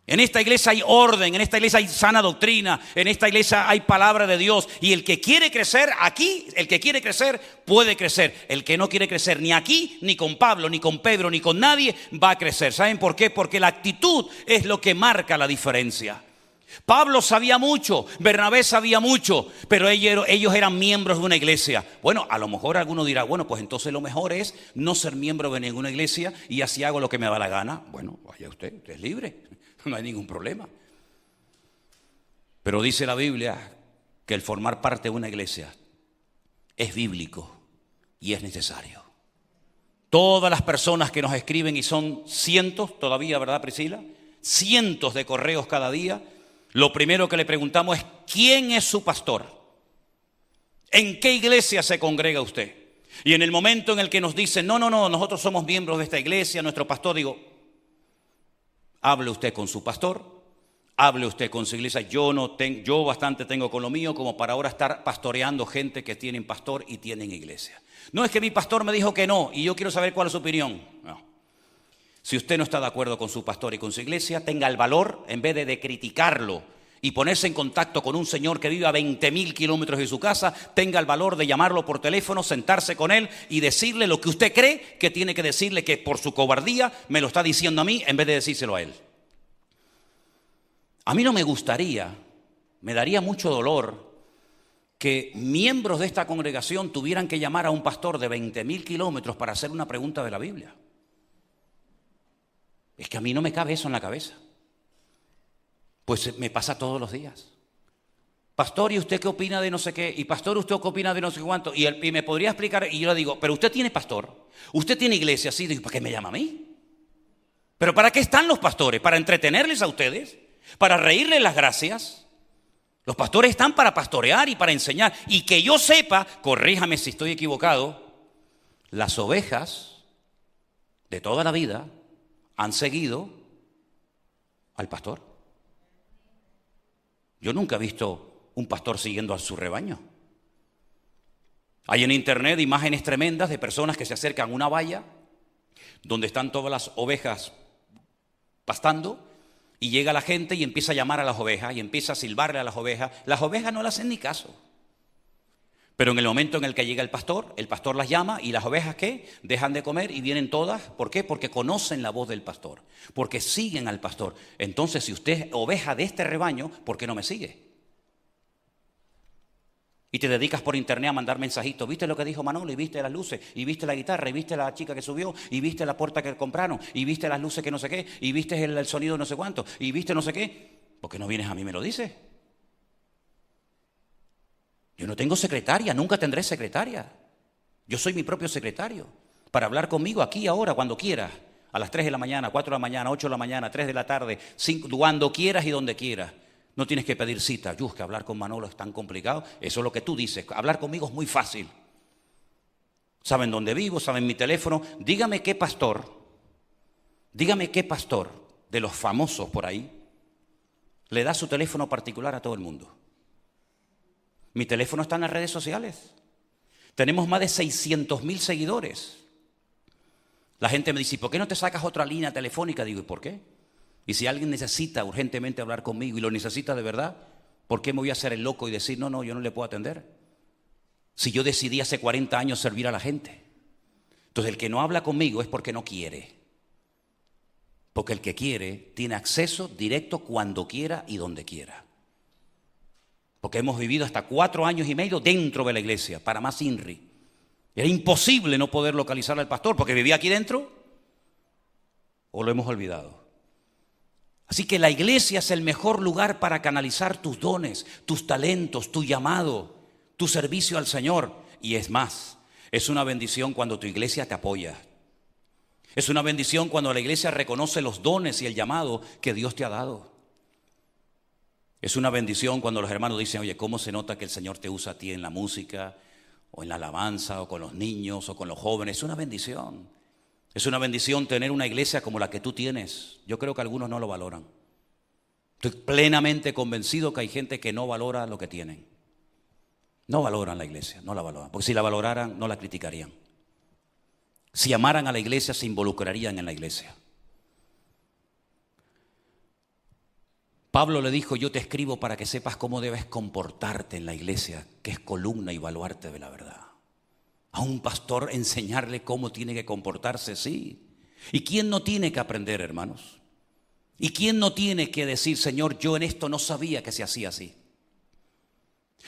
A: En esta iglesia hay orden, en esta iglesia hay sana doctrina, en esta iglesia hay palabra de Dios. Y el que quiere crecer aquí, el que quiere crecer, puede crecer. El que no quiere crecer ni aquí, ni con Pablo, ni con Pedro, ni con nadie, va a crecer. ¿Saben por qué? Porque la actitud es lo que marca la diferencia. Pablo sabía mucho, Bernabé sabía mucho, pero ellos eran miembros de una iglesia. Bueno, a lo mejor alguno dirá, bueno, pues entonces lo mejor es no ser miembro de ninguna iglesia y así hago lo que me da la gana. Bueno, vaya usted es libre, no hay ningún problema. Pero dice la Biblia que el formar parte de una iglesia es bíblico y es necesario. Todas las personas que nos escriben, y son cientos todavía, ¿verdad, Priscila? Cientos de correos cada día. Lo primero que le preguntamos es, ¿quién es su pastor? ¿En qué iglesia se congrega usted? Y en el momento en el que nos dicen, no, nosotros somos miembros de esta iglesia, nuestro pastor, digo, hable usted con su pastor, hable usted con su iglesia. Yo bastante tengo con lo mío como para ahora estar pastoreando gente que tienen pastor y tienen iglesia. No es que mi pastor me dijo que no y yo quiero saber cuál es su opinión. No. Si usted no está de acuerdo con su pastor y con su iglesia, tenga el valor, en vez de criticarlo y ponerse en contacto con un señor que vive a 20.000 kilómetros de su casa, tenga el valor de llamarlo por teléfono, sentarse con él y decirle lo que usted cree que tiene que decirle, que por su cobardía me lo está diciendo a mí en vez de decírselo a él. A mí no me gustaría, me daría mucho dolor que miembros de esta congregación tuvieran que llamar a un pastor de 20.000 kilómetros para hacer una pregunta de la Biblia. Es que a mí no me cabe eso en la cabeza. Pues me pasa todos los días. Pastor, ¿y usted qué opina de no sé qué? Y pastor, ¿usted qué opina de no sé cuánto? Y me podría explicar, y yo le digo, pero usted tiene pastor, usted tiene iglesia, sí, digo, ¿para qué me llama a mí? ¿Pero para qué están los pastores? ¿Para entretenerles a ustedes? ¿Para reírles las gracias? Los pastores están para pastorear y para enseñar. Y que yo sepa, corríjame si estoy equivocado, las ovejas de toda la vida han seguido al pastor. Yo nunca he visto un pastor siguiendo a su rebaño. Hay en internet imágenes tremendas de personas que se acercan a una valla donde están todas las ovejas pastando y llega la gente y empieza a llamar a las ovejas y empieza a silbarle a las ovejas. Las ovejas no le hacen ni caso. Pero en el momento en el que llega el pastor las llama y las ovejas, ¿qué? Dejan de comer y vienen todas. ¿Por qué? Porque conocen la voz del pastor, porque siguen al pastor. Entonces, si usted es oveja de este rebaño, ¿por qué no me sigue? Y te dedicas por internet a mandar mensajitos. ¿Viste lo que dijo Manolo? Y viste las luces, y viste la guitarra, y viste la chica que subió, y viste la puerta que compraron, y viste las luces que no sé qué, y viste el sonido no sé cuánto, y viste no sé qué. ¿Por qué no vienes a mí y me lo dices? Yo no tengo secretaria, nunca tendré secretaria. Yo soy mi propio secretario. Para hablar conmigo aquí, ahora, cuando quieras. A las 3 de la mañana, 4 de la mañana, 8 de la mañana, 3 de la tarde, 5, cuando quieras y donde quieras. No tienes que pedir cita. Que hablar con Manolo es tan complicado. Eso es lo que tú dices. Hablar conmigo es muy fácil. Saben dónde vivo, saben mi teléfono. Dígame qué pastor de los famosos por ahí le da su teléfono particular a todo el mundo. Mi teléfono está en las redes sociales. Tenemos más de 600.000 seguidores. La gente me dice, ¿por qué no te sacas otra línea telefónica? Digo, ¿y por qué? Y si alguien necesita urgentemente hablar conmigo y lo necesita de verdad, ¿por qué me voy a hacer el loco y decir, no, yo no le puedo atender? Si yo decidí hace 40 años servir a la gente. Entonces el que no habla conmigo es porque no quiere. Porque el que quiere tiene acceso directo cuando quiera y donde quiera. Porque hemos vivido hasta 4 años y medio dentro de la iglesia, para más INRI. Era imposible no poder localizar al pastor porque vivía aquí dentro, o lo hemos olvidado. Así que la iglesia es el mejor lugar para canalizar tus dones, tus talentos, tu llamado, tu servicio al Señor. Y es más, es una bendición cuando tu iglesia te apoya. Es una bendición cuando la iglesia reconoce los dones y el llamado que Dios te ha dado. Es una bendición cuando los hermanos dicen, oye, ¿cómo se nota que el Señor te usa a ti en la música, o en la alabanza, o con los niños, o con los jóvenes? Es una bendición. Es una bendición tener una iglesia como la que tú tienes. Yo creo que algunos no lo valoran. Estoy plenamente convencido que hay gente que no valora lo que tienen. No valoran la iglesia, no la valoran. Porque si la valoraran, no la criticarían. Si amaran a la iglesia, se involucrarían en la iglesia. Pablo le dijo, yo te escribo para que sepas cómo debes comportarte en la iglesia, que es columna y baluarte de la verdad. A un pastor enseñarle cómo tiene que comportarse, sí. ¿Y quién no tiene que aprender, hermanos? ¿Y quién no tiene que decir, Señor, yo en esto no sabía que se hacía así?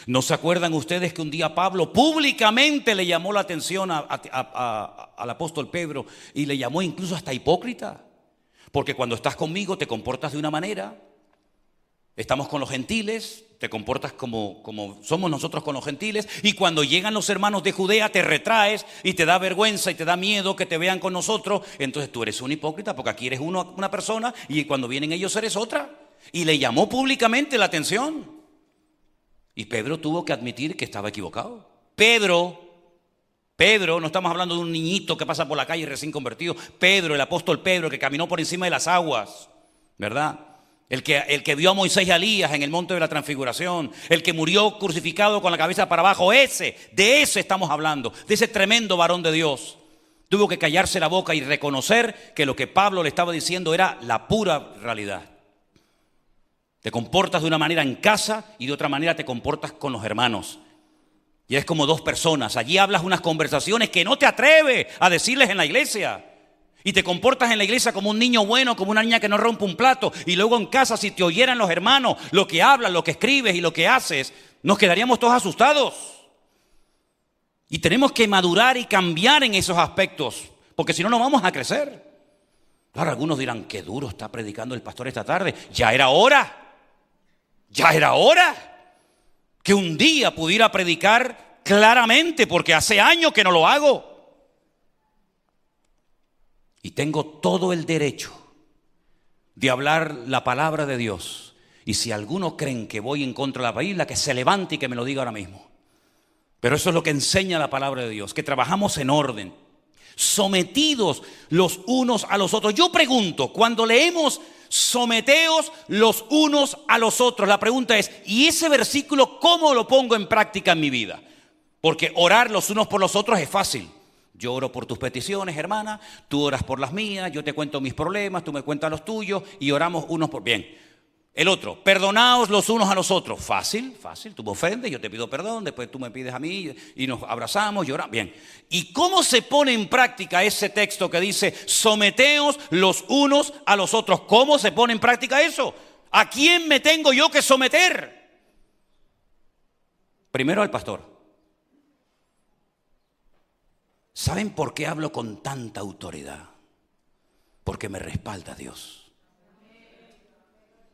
A: ¿No se acuerdan ustedes que un día Pablo públicamente le llamó la atención al apóstol Pedro y le llamó incluso hasta hipócrita? Porque cuando estás conmigo te comportas de una manera, estamos con los gentiles, te comportas como somos nosotros con los gentiles, y cuando llegan los hermanos de Judea te retraes y te da vergüenza y te da miedo que te vean con nosotros. Entonces tú eres un hipócrita porque aquí eres una persona y cuando vienen ellos eres otra. Y le llamó públicamente la atención. Y Pedro tuvo que admitir que estaba equivocado. Pedro, no estamos hablando de un niñito que pasa por la calle recién convertido. Pedro, el apóstol Pedro, que caminó por encima de las aguas, ¿verdad? El que vio a Moisés y a Elías en el monte de la transfiguración, el que murió crucificado con la cabeza para abajo, de ese estamos hablando, de ese tremendo varón de Dios. Tuvo que callarse la boca y reconocer que lo que Pablo le estaba diciendo era la pura realidad. Te comportas de una manera en casa y de otra manera te comportas con los hermanos. Y es como dos personas. Allí hablas unas conversaciones que no te atreves a decirles en la iglesia. Y te comportas en la iglesia como un niño bueno, como una niña que no rompe un plato. Y luego en casa, si te oyeran los hermanos, lo que hablas, lo que escribes y lo que haces, nos quedaríamos todos asustados. Y tenemos que madurar y cambiar en esos aspectos, porque si no, no vamos a crecer. Claro, algunos dirán, qué duro está predicando el pastor esta tarde. Ya era hora que un día pudiera predicar claramente, porque hace años que no lo hago. Y tengo todo el derecho de hablar la palabra de Dios. Y si algunos creen que voy en contra de la Biblia, que se levante y que me lo diga ahora mismo. Pero eso es lo que enseña la palabra de Dios, que trabajamos en orden, sometidos los unos a los otros. Yo pregunto, cuando leemos someteos los unos a los otros, la pregunta es, ¿y ese versículo cómo lo pongo en práctica en mi vida? Porque orar los unos por los otros es fácil. Yo oro por tus peticiones, hermana, tú oras por las mías, yo te cuento mis problemas, tú me cuentas los tuyos y oramos unos por... Bien. El otro, perdonaos los unos a los otros. Fácil, tú me ofendes, yo te pido perdón, después tú me pides a mí y nos abrazamos y oramos. Bien. ¿Y cómo se pone en práctica ese texto que dice someteos los unos a los otros? ¿Cómo se pone en práctica eso? ¿A quién me tengo yo que someter? Primero al pastor. ¿Saben por qué hablo con tanta autoridad? Porque me respalda Dios.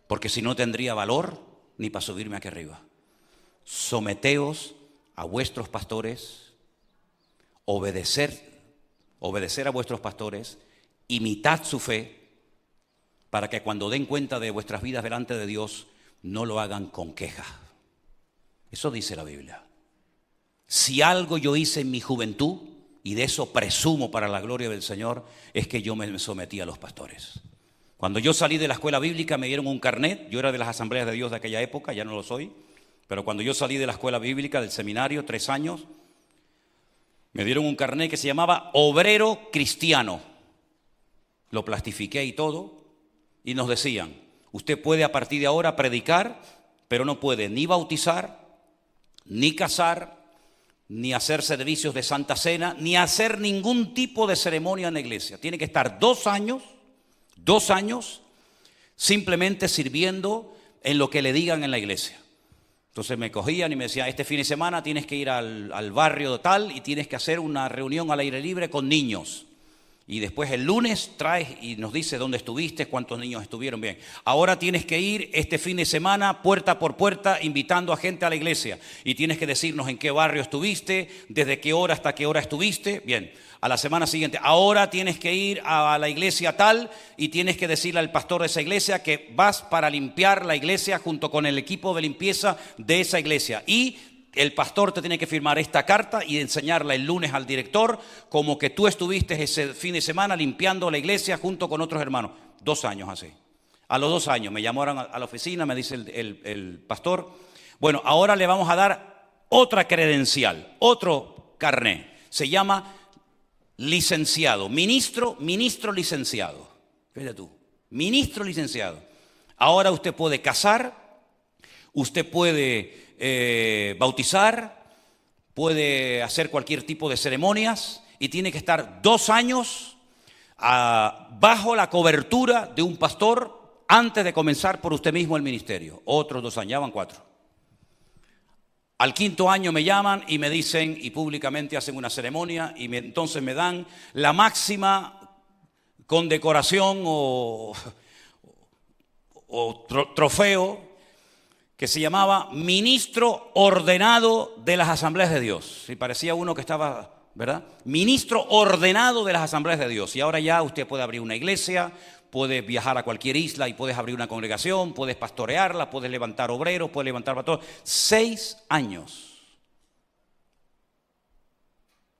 A: Porque si no tendría valor ni para subirme aquí arriba. Someteos a vuestros pastores, obedecer a vuestros pastores, imitad su fe, para que cuando den cuenta de vuestras vidas delante de Dios, no lo hagan con queja. Eso dice la Biblia. Si algo yo hice en mi juventud, y de eso presumo para la gloria del Señor, es que yo me sometí a los pastores. Cuando yo salí de la escuela bíblica me dieron un carnet. Yo era de las asambleas de Dios de aquella época, ya no lo soy. Pero cuando yo salí de la escuela bíblica, del seminario, 3 años, me dieron un carnet que se llamaba obrero cristiano. Lo plastifiqué y todo. Y nos decían, usted puede a partir de ahora predicar, pero no puede ni bautizar, ni casar, ni hacer servicios de Santa Cena, ni hacer ningún tipo de ceremonia en la iglesia. Tiene que estar 2 años simplemente sirviendo en lo que le digan en la iglesia. Entonces me cogían y me decían, este fin de semana tienes que ir al barrio tal y tienes que hacer una reunión al aire libre con niños. Y después el lunes traes y nos dice dónde estuviste, cuántos niños estuvieron. Bien, ahora tienes que ir este fin de semana puerta por puerta invitando a gente a la iglesia. Y tienes que decirnos en qué barrio estuviste, desde qué hora hasta qué hora estuviste. Bien, a la semana siguiente, ahora tienes que ir a la iglesia tal y tienes que decirle al pastor de esa iglesia que vas para limpiar la iglesia junto con el equipo de limpieza de esa iglesia. Y el pastor te tiene que firmar esta carta y enseñarla el lunes al director como que tú estuviste ese fin de semana limpiando la iglesia junto con otros hermanos. 2 años así. A los 2 años me llamaron a la oficina, me dice el pastor, bueno, ahora le vamos a dar otra credencial, otro carné. Se llama licenciado, ministro licenciado. Fíjate tú, ministro licenciado. Ahora usted puede casar, usted puede bautizar, puede hacer cualquier tipo de ceremonias y tiene que estar 2 años bajo la cobertura de un pastor antes de comenzar por usted mismo el ministerio. Otros 2 años, ya van 4. Al 5.º año me llaman y me dicen, y públicamente hacen una ceremonia, y entonces me dan la máxima condecoración o trofeo que se llamaba ministro ordenado de las asambleas de Dios. Y parecía uno que estaba, ¿verdad? Ministro ordenado de las asambleas de Dios. Y ahora ya usted puede abrir una iglesia, puede viajar a cualquier isla y puedes abrir una congregación, puedes pastorearla, puedes levantar obreros, puedes levantar pastores. 6 años.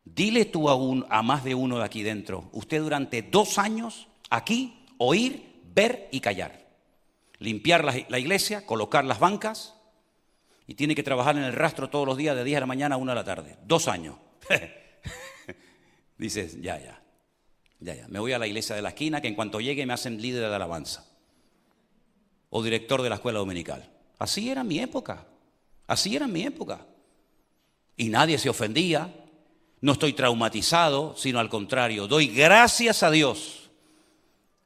A: Dile tú a más de uno de aquí dentro, usted durante 2 años aquí, oír, ver y callar. Limpiar la iglesia, colocar las bancas y tiene que trabajar en el rastro todos los días de 10 de la mañana a 1 de la tarde. 2 años. Dices, ya. Me voy a la iglesia de la esquina que en cuanto llegue me hacen líder de alabanza o director de la escuela dominical. Así era mi época. Y nadie se ofendía. No estoy traumatizado, sino al contrario. Doy gracias a Dios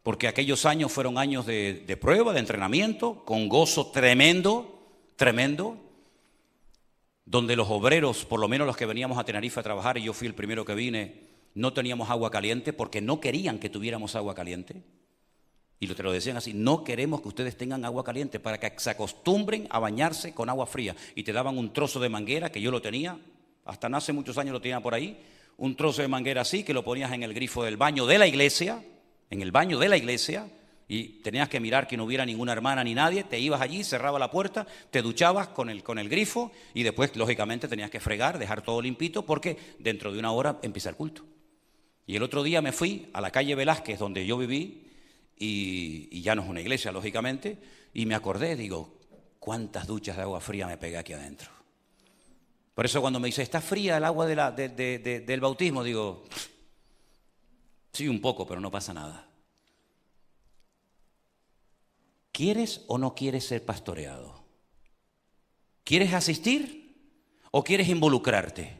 A: porque aquellos años fueron años de prueba, de entrenamiento, con gozo tremendo, donde los obreros, por lo menos los que veníamos a Tenerife a trabajar, y yo fui el primero que vine, no teníamos agua caliente porque no querían que tuviéramos agua caliente. Y te lo decían así, no queremos que ustedes tengan agua caliente para que se acostumbren a bañarse con agua fría. Y te daban un trozo de manguera, que yo lo tenía, hasta no hace muchos años lo tenía por ahí, un trozo de manguera así que lo ponías en el grifo del baño de la iglesia, y tenías que mirar que no hubiera ninguna hermana ni nadie, te ibas allí, cerraba la puerta, te duchabas con el grifo y después, lógicamente, tenías que fregar, dejar todo limpito porque dentro de 1 hora empieza el culto. Y el otro día me fui a la calle Velázquez, donde yo viví, y ya no es una iglesia, lógicamente, y me acordé, digo, ¿cuántas duchas de agua fría me pegué aquí adentro? Por eso cuando me dice, ¿está fría el agua del bautismo? Digo, sí, un poco, pero no pasa nada. ¿Quieres o no quieres ser pastoreado? ¿Quieres asistir o quieres involucrarte?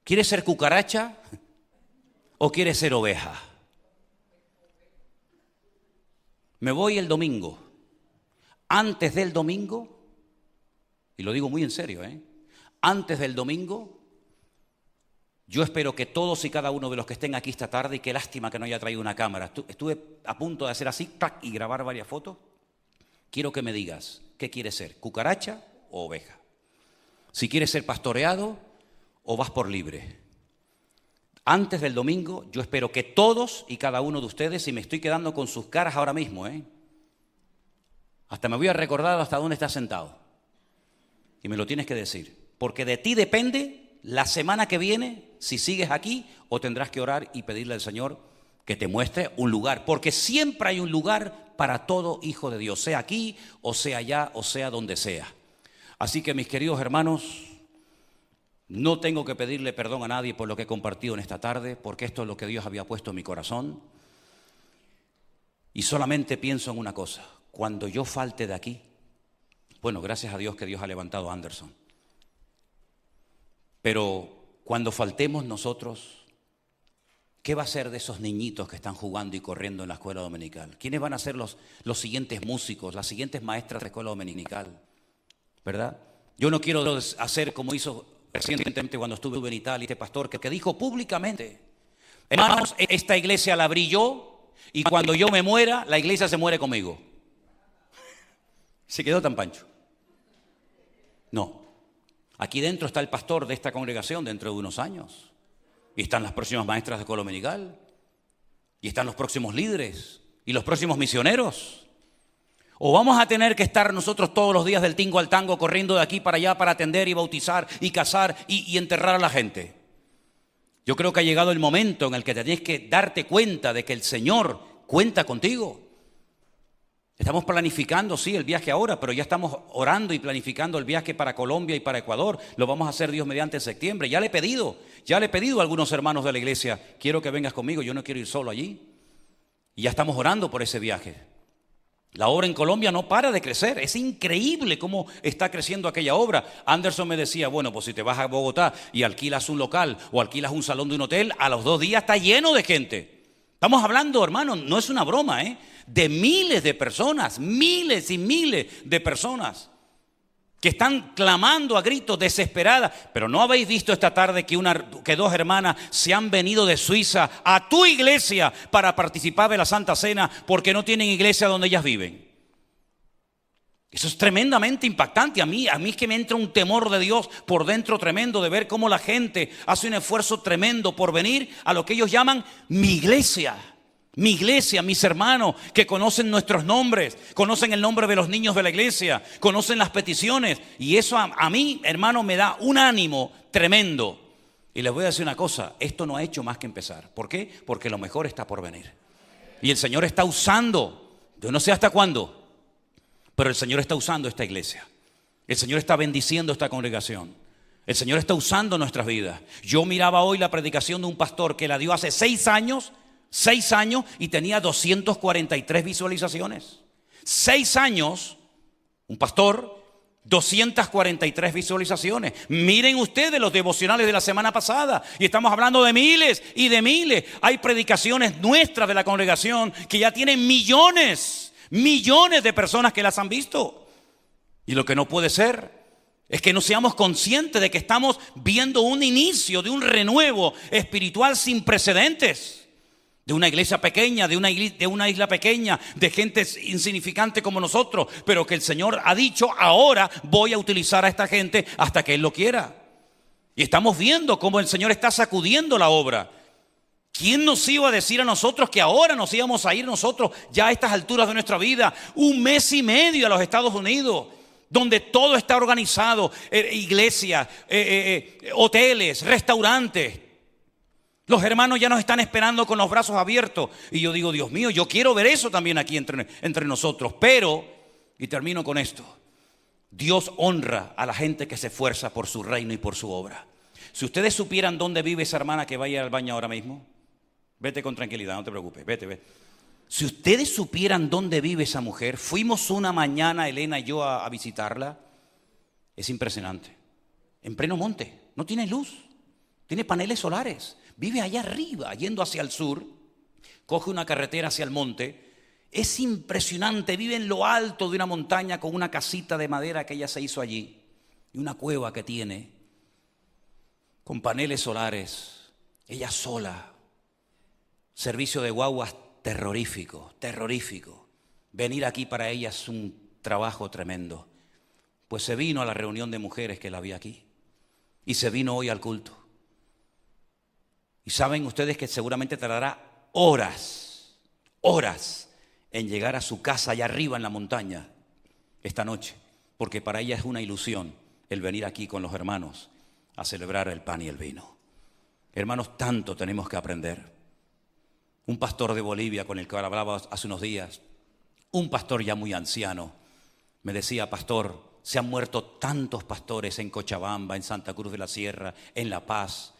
A: ¿Quieres ser cucaracha o quieres ser oveja? Me voy el domingo. Antes del domingo, y lo digo muy en serio, antes del domingo, yo espero que todos y cada uno de los que estén aquí esta tarde, y qué lástima que no haya traído una cámara, estuve a punto de hacer así, ¡tac!, y grabar varias fotos. Quiero que me digas, ¿qué quieres ser? ¿Cucaracha o oveja? Si quieres ser pastoreado o vas por libre. Antes del domingo, yo espero que todos y cada uno de ustedes, y me estoy quedando con sus caras ahora mismo, hasta me voy a recordar hasta dónde estás sentado. Y me lo tienes que decir, porque de ti depende la semana que viene si sigues aquí o tendrás que orar y pedirle al Señor que te muestre un lugar, porque siempre hay un lugar para todo hijo de Dios, sea aquí o sea allá o sea donde sea. Así que, mis queridos hermanos, no tengo que pedirle perdón a nadie por lo que he compartido en esta tarde, porque esto es lo que Dios había puesto en mi corazón. Y solamente pienso en una cosa: cuando yo falte de aquí, bueno, gracias a Dios que Dios ha levantado a Anderson, pero cuando faltemos nosotros, ¿qué va a ser de esos niñitos que están jugando y corriendo en la escuela dominical? ¿Quiénes van a ser los siguientes músicos, las siguientes maestras de escuela dominical? ¿Verdad? Yo no quiero hacer como hizo recientemente cuando estuve en Italia este pastor que dijo públicamente: hermanos, esta iglesia la abrí yo y cuando yo me muera, la iglesia se muere conmigo. Se quedó tan pancho. No. Aquí dentro está el pastor de esta congregación dentro de unos años. Y están las próximas maestras de escuela dominical. Y están los próximos líderes. Y los próximos misioneros. O vamos a tener que estar nosotros todos los días del tingo al tango corriendo de aquí para allá para atender y bautizar y casar y enterrar a la gente. Yo creo que ha llegado el momento en el que tenés que darte cuenta de que el Señor cuenta contigo. Estamos planificando, sí, el viaje ahora, pero ya estamos orando y planificando el viaje para Colombia y para Ecuador. Lo vamos a hacer, Dios mediante, en septiembre. Ya le he pedido Ya le he pedido a algunos hermanos de la iglesia, quiero que vengas conmigo, yo no quiero ir solo allí. Y ya estamos orando por ese viaje. La obra en Colombia no para de crecer. Es increíble cómo está creciendo aquella obra. Anderson me decía, bueno, pues si te vas a Bogotá y alquilas un local o alquilas un salón de un hotel, a los 2 días está lleno de gente. Estamos hablando, hermano, no es una broma, de miles de personas, miles y miles de personas que están clamando a gritos, desesperadas. Pero ¿no habéis visto esta tarde que 2 hermanas se han venido de Suiza a tu iglesia para participar de la Santa Cena porque no tienen iglesia donde ellas viven? Eso es tremendamente impactante. A mí es que me entra un temor de Dios por dentro tremendo de ver cómo la gente hace un esfuerzo tremendo por venir a lo que ellos llaman mi iglesia. Mi iglesia, mis hermanos que conocen nuestros nombres, conocen el nombre de los niños de la iglesia, conocen las peticiones. Y eso a mí, hermano, me da un ánimo tremendo. Y les voy a decir una cosa, esto no ha hecho más que empezar. ¿Por qué? Porque lo mejor está por venir. Y el Señor está usando, yo no sé hasta cuándo, pero el Señor está usando esta iglesia. El Señor está bendiciendo esta congregación. El Señor está usando nuestras vidas. Yo miraba hoy la predicación de un pastor que la dio hace 6 años y tenía 243 visualizaciones. 6 años, un pastor, 243 visualizaciones. Miren ustedes los devocionales de la semana pasada y estamos hablando de miles y de miles. Hay predicaciones nuestras de la congregación que ya tienen millones de personas que las han visto. Y lo que no puede ser es que no seamos conscientes de que estamos viendo un inicio de un renuevo espiritual sin precedentes. De una iglesia pequeña, de una isla pequeña, de gente insignificante como nosotros, pero que el Señor ha dicho, ahora voy a utilizar a esta gente hasta que Él lo quiera. Y estamos viendo cómo el Señor está sacudiendo la obra. ¿Quién nos iba a decir a nosotros que ahora nos íbamos a ir nosotros, ya a estas alturas de nuestra vida, 1 mes y medio a los Estados Unidos, donde todo está organizado, iglesias, hoteles, restaurantes? Los hermanos ya nos están esperando con los brazos abiertos. Y yo digo, Dios mío, yo quiero ver eso también aquí entre nosotros. Pero, y termino con esto, Dios honra a la gente que se esfuerza por su reino y por su obra. Si ustedes supieran dónde vive esa hermana que vaya al baño ahora mismo, vete con tranquilidad, no te preocupes, vete. Si ustedes supieran dónde vive esa mujer, fuimos una mañana, Elena y yo, a visitarla. Es impresionante. En pleno monte, no tiene luz, tiene paneles solares. Vive allá arriba, yendo hacia el sur, coge una carretera hacia el monte. Es impresionante, vive en lo alto de una montaña con una casita de madera que ella se hizo allí y una cueva que tiene con paneles solares, ella sola. Servicio de guaguas terrorífico. Venir aquí para ella es un trabajo tremendo. Pues se vino a la reunión de mujeres que la había aquí y se vino hoy al culto. Y saben ustedes que seguramente tardará horas en llegar a su casa allá arriba en la montaña esta noche, porque para ella es una ilusión el venir aquí con los hermanos a celebrar el pan y el vino. Hermanos, tanto tenemos que aprender. Un pastor de Bolivia con el que hablaba hace unos días, un pastor ya muy anciano, me decía, pastor, se han muerto tantos pastores en Cochabamba, en Santa Cruz de la Sierra, en La Paz,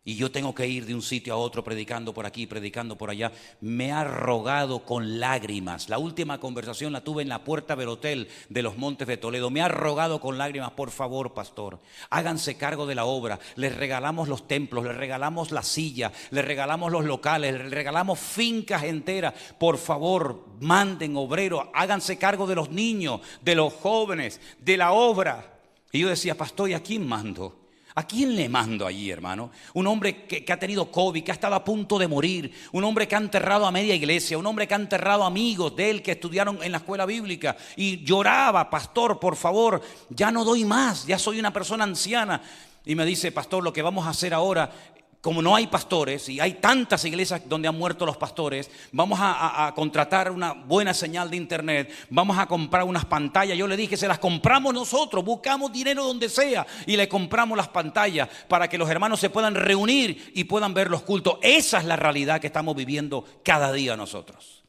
A: y yo tengo que ir de un sitio a otro predicando por aquí, predicando por allá. Me ha rogado con lágrimas. La última conversación la tuve en la puerta del hotel de los Montes de Toledo. Me ha rogado con lágrimas, por favor, pastor, háganse cargo de la obra. Les regalamos los templos, les regalamos las sillas, les regalamos los locales, les regalamos fincas enteras. Por favor, manden obreros, háganse cargo de los niños, de los jóvenes, de la obra. Y yo decía, pastor, ¿y a quién mando? ¿A quién le mando allí, hermano? Un hombre que ha tenido COVID, que ha estado a punto de morir. Un hombre que ha enterrado a media iglesia. Un hombre que ha enterrado amigos de él que estudiaron en la escuela bíblica. Y lloraba, pastor, por favor, ya no doy más, ya soy una persona anciana. Y me dice, pastor, lo que vamos a hacer ahora, como no hay pastores y hay tantas iglesias donde han muerto los pastores, vamos a contratar una buena señal de internet, vamos a comprar unas pantallas. Yo le dije, se las compramos nosotros, buscamos dinero donde sea y le compramos las pantallas para que los hermanos se puedan reunir y puedan ver los cultos. Esa es la realidad que estamos viviendo cada día nosotros.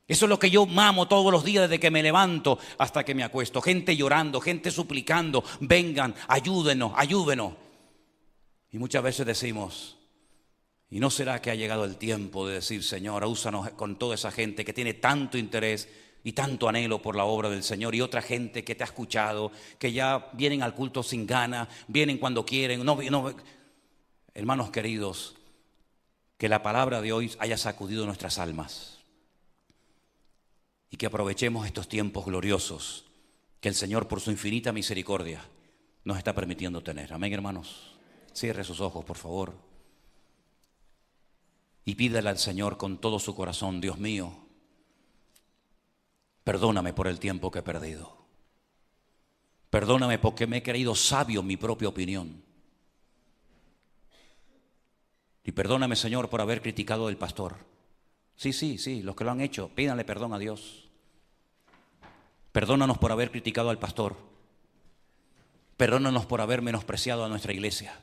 A: Eso es lo que yo mamo todos los días desde que me levanto hasta que me acuesto. Gente llorando, gente suplicando, vengan, ayúdenos. Y Y muchas veces decimos, ¿y no será que ha llegado el tiempo de decir, Señor, úsanos con toda esa gente que tiene tanto interés y tanto anhelo por la obra del Señor, y otra gente que te ha escuchado, que ya vienen al culto sin ganas, vienen cuando quieren? Hermanos queridos, que la palabra de hoy haya sacudido nuestras almas y que aprovechemos estos tiempos gloriosos que el Señor, por su infinita misericordia, nos está permitiendo tener. Amén, hermanos. Cierre sus ojos, por favor, y pídale al Señor con todo su corazón: Dios mío, perdóname por el tiempo que he perdido. Perdóname porque me he creído sabio en mi propia opinión. Y perdóname, Señor, por haber criticado al pastor. Sí, los que lo han hecho, pídanle perdón a Dios. Perdónanos por haber criticado al pastor. Perdónanos por haber menospreciado a nuestra iglesia.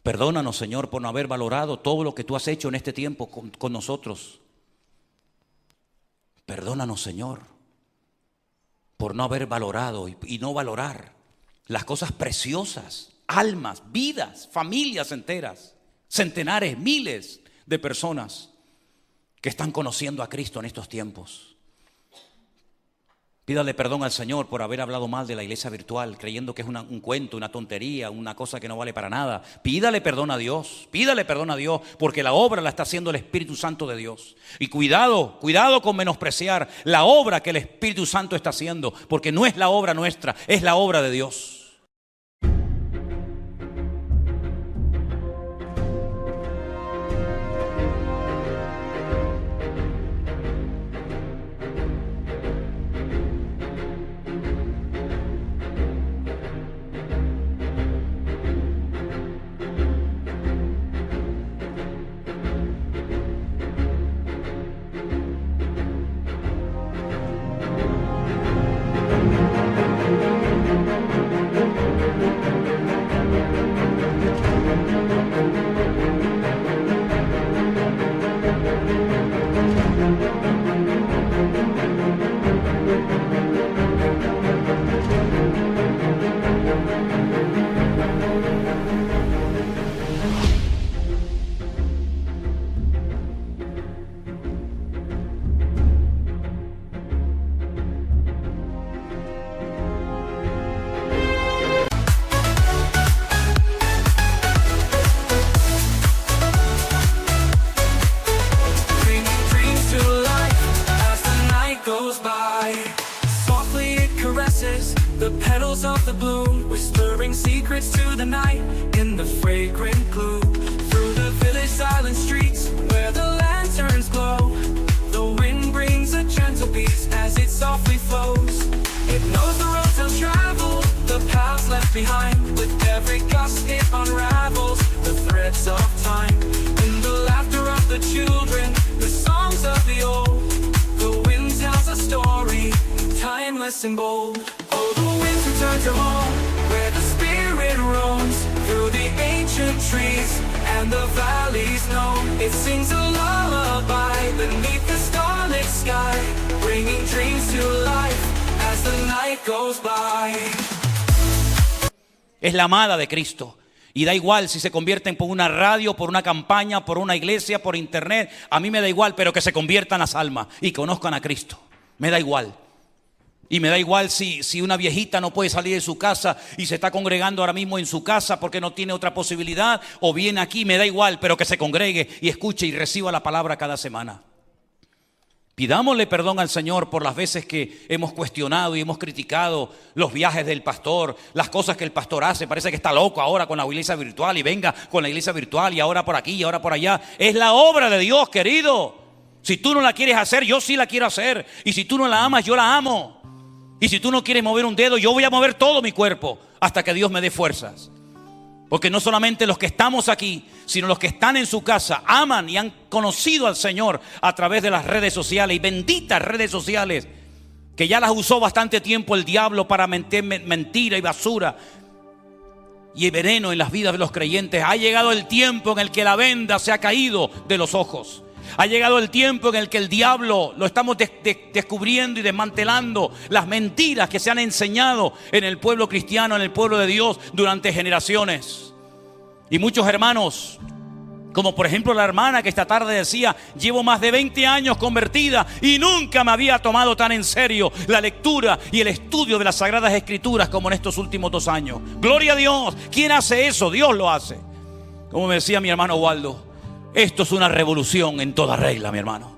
A: Perdónanos, Señor, por no haber valorado todo lo que tú has hecho en este tiempo con nosotros. Perdónanos, Señor, por no haber valorado y no valorar las cosas preciosas, almas, vidas, familias enteras, centenares, miles de personas que están conociendo a Cristo en estos tiempos. Pídale perdón al Señor por haber hablado mal de la iglesia virtual, creyendo que es un cuento, una tontería, una cosa que no vale para nada. Pídale perdón a Dios, porque la obra la está haciendo el Espíritu Santo de Dios. Y cuidado con menospreciar la obra que el Espíritu Santo está haciendo, porque no es la obra nuestra, es la obra de Dios.
B: The petals of the bloom, whispering secrets to the night in the fragrant glow. Through the village silent streets where the lanterns glow, the wind brings a gentle breeze as it softly flows. It knows the roads they'll travel, the paths left behind. With every gust it unravels the threads of time. In the laughter of the children, the songs of the old, the wind tells a story, timeless and bold. Oh, the winds return to home, where the spirit roams. Through the ancient trees and the valleys known, it sings a lullaby beneath the starlit sky, bringing dreams to life as the night goes by.
A: Es la amada de Cristo. Y da igual si se convierten por una radio, por una campaña, por una iglesia, por internet. A mí me da igual, pero que se conviertan las almas y conozcan a Cristo. Me da igual. Y me da igual si una viejita no puede salir de su casa y se está congregando ahora mismo en su casa porque no tiene otra posibilidad, o viene aquí, me da igual, pero que se congregue y escuche y reciba la palabra cada semana. Pidámosle perdón al Señor por las veces que hemos cuestionado y hemos criticado los viajes del pastor, las cosas que el pastor hace. Parece que está loco ahora con la iglesia virtual y venga con la iglesia virtual y ahora por aquí y ahora por allá. Es la obra de Dios, querido. Si tú no la quieres hacer, yo sí la quiero hacer. Y si tú no la amas, yo la amo. Y si tú no quieres mover un dedo, yo voy a mover todo mi cuerpo hasta que Dios me dé fuerzas. Porque no solamente los que estamos aquí, sino los que están en su casa aman y han conocido al Señor a través de las redes sociales. Y benditas redes sociales, que ya las usó bastante tiempo el diablo para meter mentira y basura y veneno en las vidas de los creyentes. Ha llegado el tiempo en el que la venda se ha caído de los ojos. Ha llegado el tiempo en el que el diablo lo estamos descubriendo y desmantelando las mentiras que se han enseñado en el pueblo cristiano, en el pueblo de Dios durante generaciones. Y muchos hermanos, como por ejemplo la hermana que esta tarde decía: llevo más de 20 años convertida y nunca me había tomado tan en serio la lectura y el estudio de las Sagradas Escrituras como en estos últimos 2 años. Gloria a Dios. ¿Quién hace eso? Dios lo hace. Como me decía mi hermano Waldo, esto es una revolución en toda regla, mi hermano.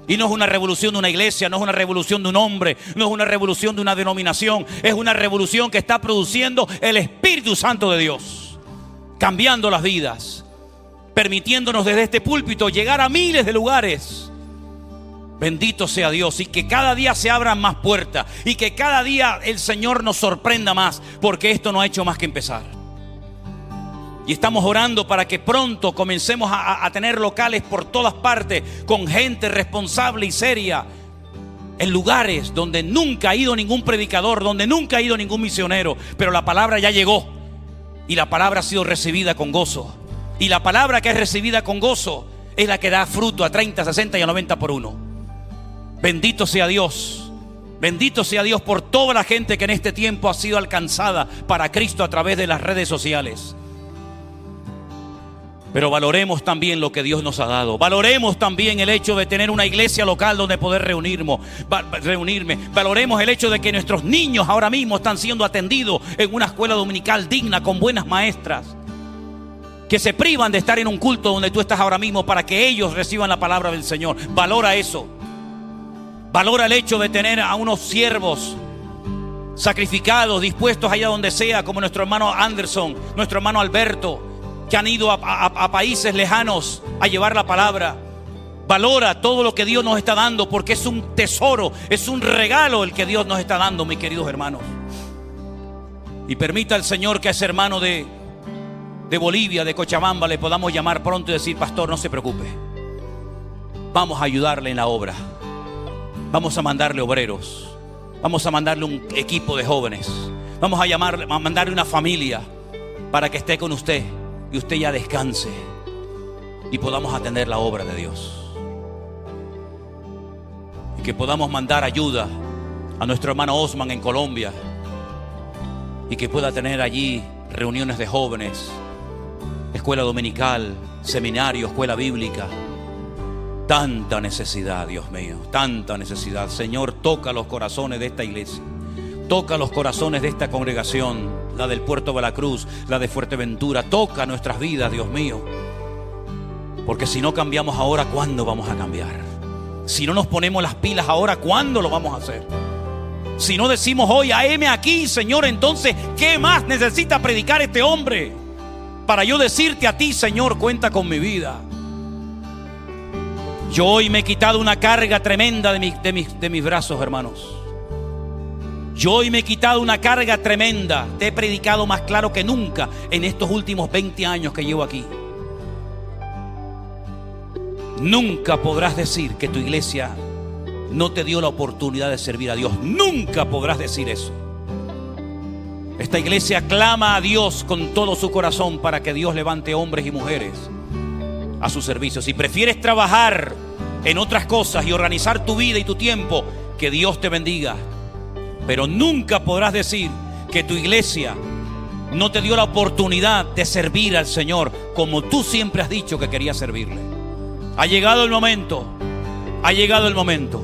A: Y no es una revolución de una iglesia, no es una revolución de un hombre, no es una revolución de una denominación. Es una revolución que está produciendo el Espíritu Santo de Dios, cambiando las vidas, permitiéndonos desde este púlpito llegar a miles de lugares. Bendito sea Dios, y que cada día se abran más puertas y que cada día el Señor nos sorprenda más, porque esto no ha hecho más que empezar. Y estamos orando para que pronto comencemos a tener locales por todas partes, con gente responsable y seria, en lugares donde nunca ha ido ningún predicador, donde nunca ha ido ningún misionero, pero la palabra ya llegó y la palabra ha sido recibida con gozo. Y la palabra que es recibida con gozo es la que da fruto a 30, 60 y a 90 por uno. Bendito sea Dios. Bendito sea Dios por toda la gente que en este tiempo ha sido alcanzada para Cristo a través de las redes sociales. Pero valoremos también lo que Dios nos ha dado. Valoremos también el hecho de tener una iglesia local donde poder reunirme. Valoremos el hecho de que nuestros niños ahora mismo están siendo atendidos en una escuela dominical digna, con buenas maestras, que se privan de estar en un culto donde tú estás ahora mismo para que ellos reciban la palabra del Señor. Valora eso. Valora el hecho de tener a unos siervos sacrificados, dispuestos allá donde sea, como nuestro hermano Anderson, nuestro hermano Alberto, que han ido a países lejanos a llevar la palabra. Valora todo lo que Dios nos está dando, porque es un tesoro, es un regalo el que Dios nos está dando, mis queridos hermanos. Y permita al Señor que a ese hermano de Bolivia, de Cochabamba, le podamos llamar pronto y decir: pastor, no se preocupe, vamos a ayudarle en la obra, vamos a mandarle obreros, vamos a mandarle un equipo de jóvenes, vamos a mandarle una familia para que esté con usted y usted ya descanse y podamos atender la obra de Dios, y que podamos mandar ayuda a nuestro hermano Osman en Colombia, y que pueda tener allí reuniones de jóvenes, escuela dominical, seminario, escuela bíblica. Tanta necesidad, Dios mío, tanta necesidad. Señor, toca los corazones de esta iglesia, toca los corazones de esta congregación, la del Puerto de la Cruz, la de Fuerteventura. Toca nuestras vidas, Dios mío, porque si no cambiamos ahora, ¿cuándo vamos a cambiar? Si no nos ponemos las pilas ahora, ¿cuándo lo vamos a hacer? Si no decimos hoy: heme aquí, Señor, entonces ¿qué más necesita predicar este hombre para yo decirte a ti: Señor, cuenta con mi vida? Yo hoy me he quitado una carga tremenda de mis brazos, hermanos. Yo hoy me he quitado una carga tremenda. Te he predicado más claro que nunca en estos últimos 20 años que llevo aquí. Nunca podrás decir que tu iglesia no te dio la oportunidad de servir a Dios. Nunca podrás decir eso. Esta iglesia clama a Dios con todo su corazón para que Dios levante hombres y mujeres a su servicio. Si prefieres trabajar en otras cosas y organizar tu vida y tu tiempo, que Dios te bendiga. Pero nunca podrás decir que tu iglesia no te dio la oportunidad de servir al Señor como tú siempre has dicho que querías servirle. Ha llegado el momento. Ha llegado el momento.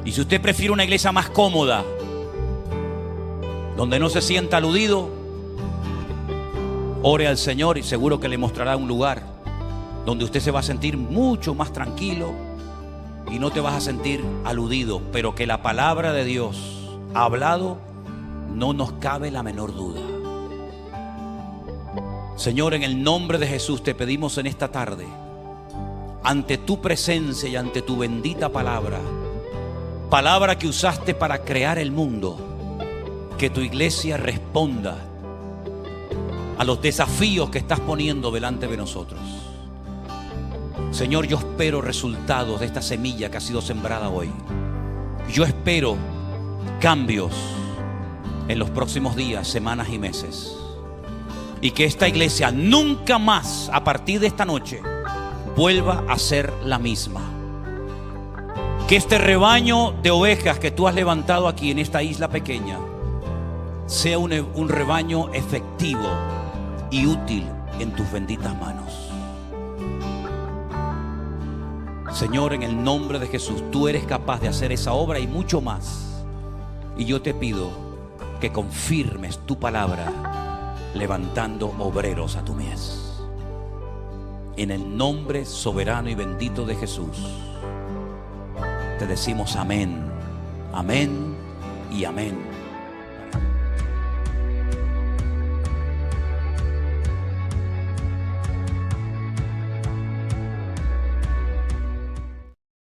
A: Y si usted prefiere una iglesia más cómoda, donde no se sienta aludido, ore al Señor y seguro que le mostrará un lugar donde usted se va a sentir mucho más tranquilo y no te vas a sentir aludido, pero que la palabra de Dios ha hablado, no nos cabe la menor duda. Señor, en el nombre de Jesús te pedimos en esta tarde, ante tu presencia y ante tu bendita palabra, palabra que usaste para crear el mundo, que tu iglesia responda a los desafíos que estás poniendo delante de nosotros. Señor, yo espero resultados de esta semilla que ha sido sembrada hoy. Yo espero cambios en los próximos días, semanas y meses. Y que esta iglesia nunca más, a partir de esta noche, vuelva a ser la misma. Que este rebaño de ovejas que tú has levantado aquí en esta isla pequeña sea un rebaño efectivo y útil en tus benditas manos. Señor, en el nombre de Jesús, tú eres capaz de hacer esa obra y mucho más. Y yo te pido que confirmes tu palabra levantando obreros a tu mies. En el nombre soberano y bendito de Jesús, te decimos amén, amén y amén.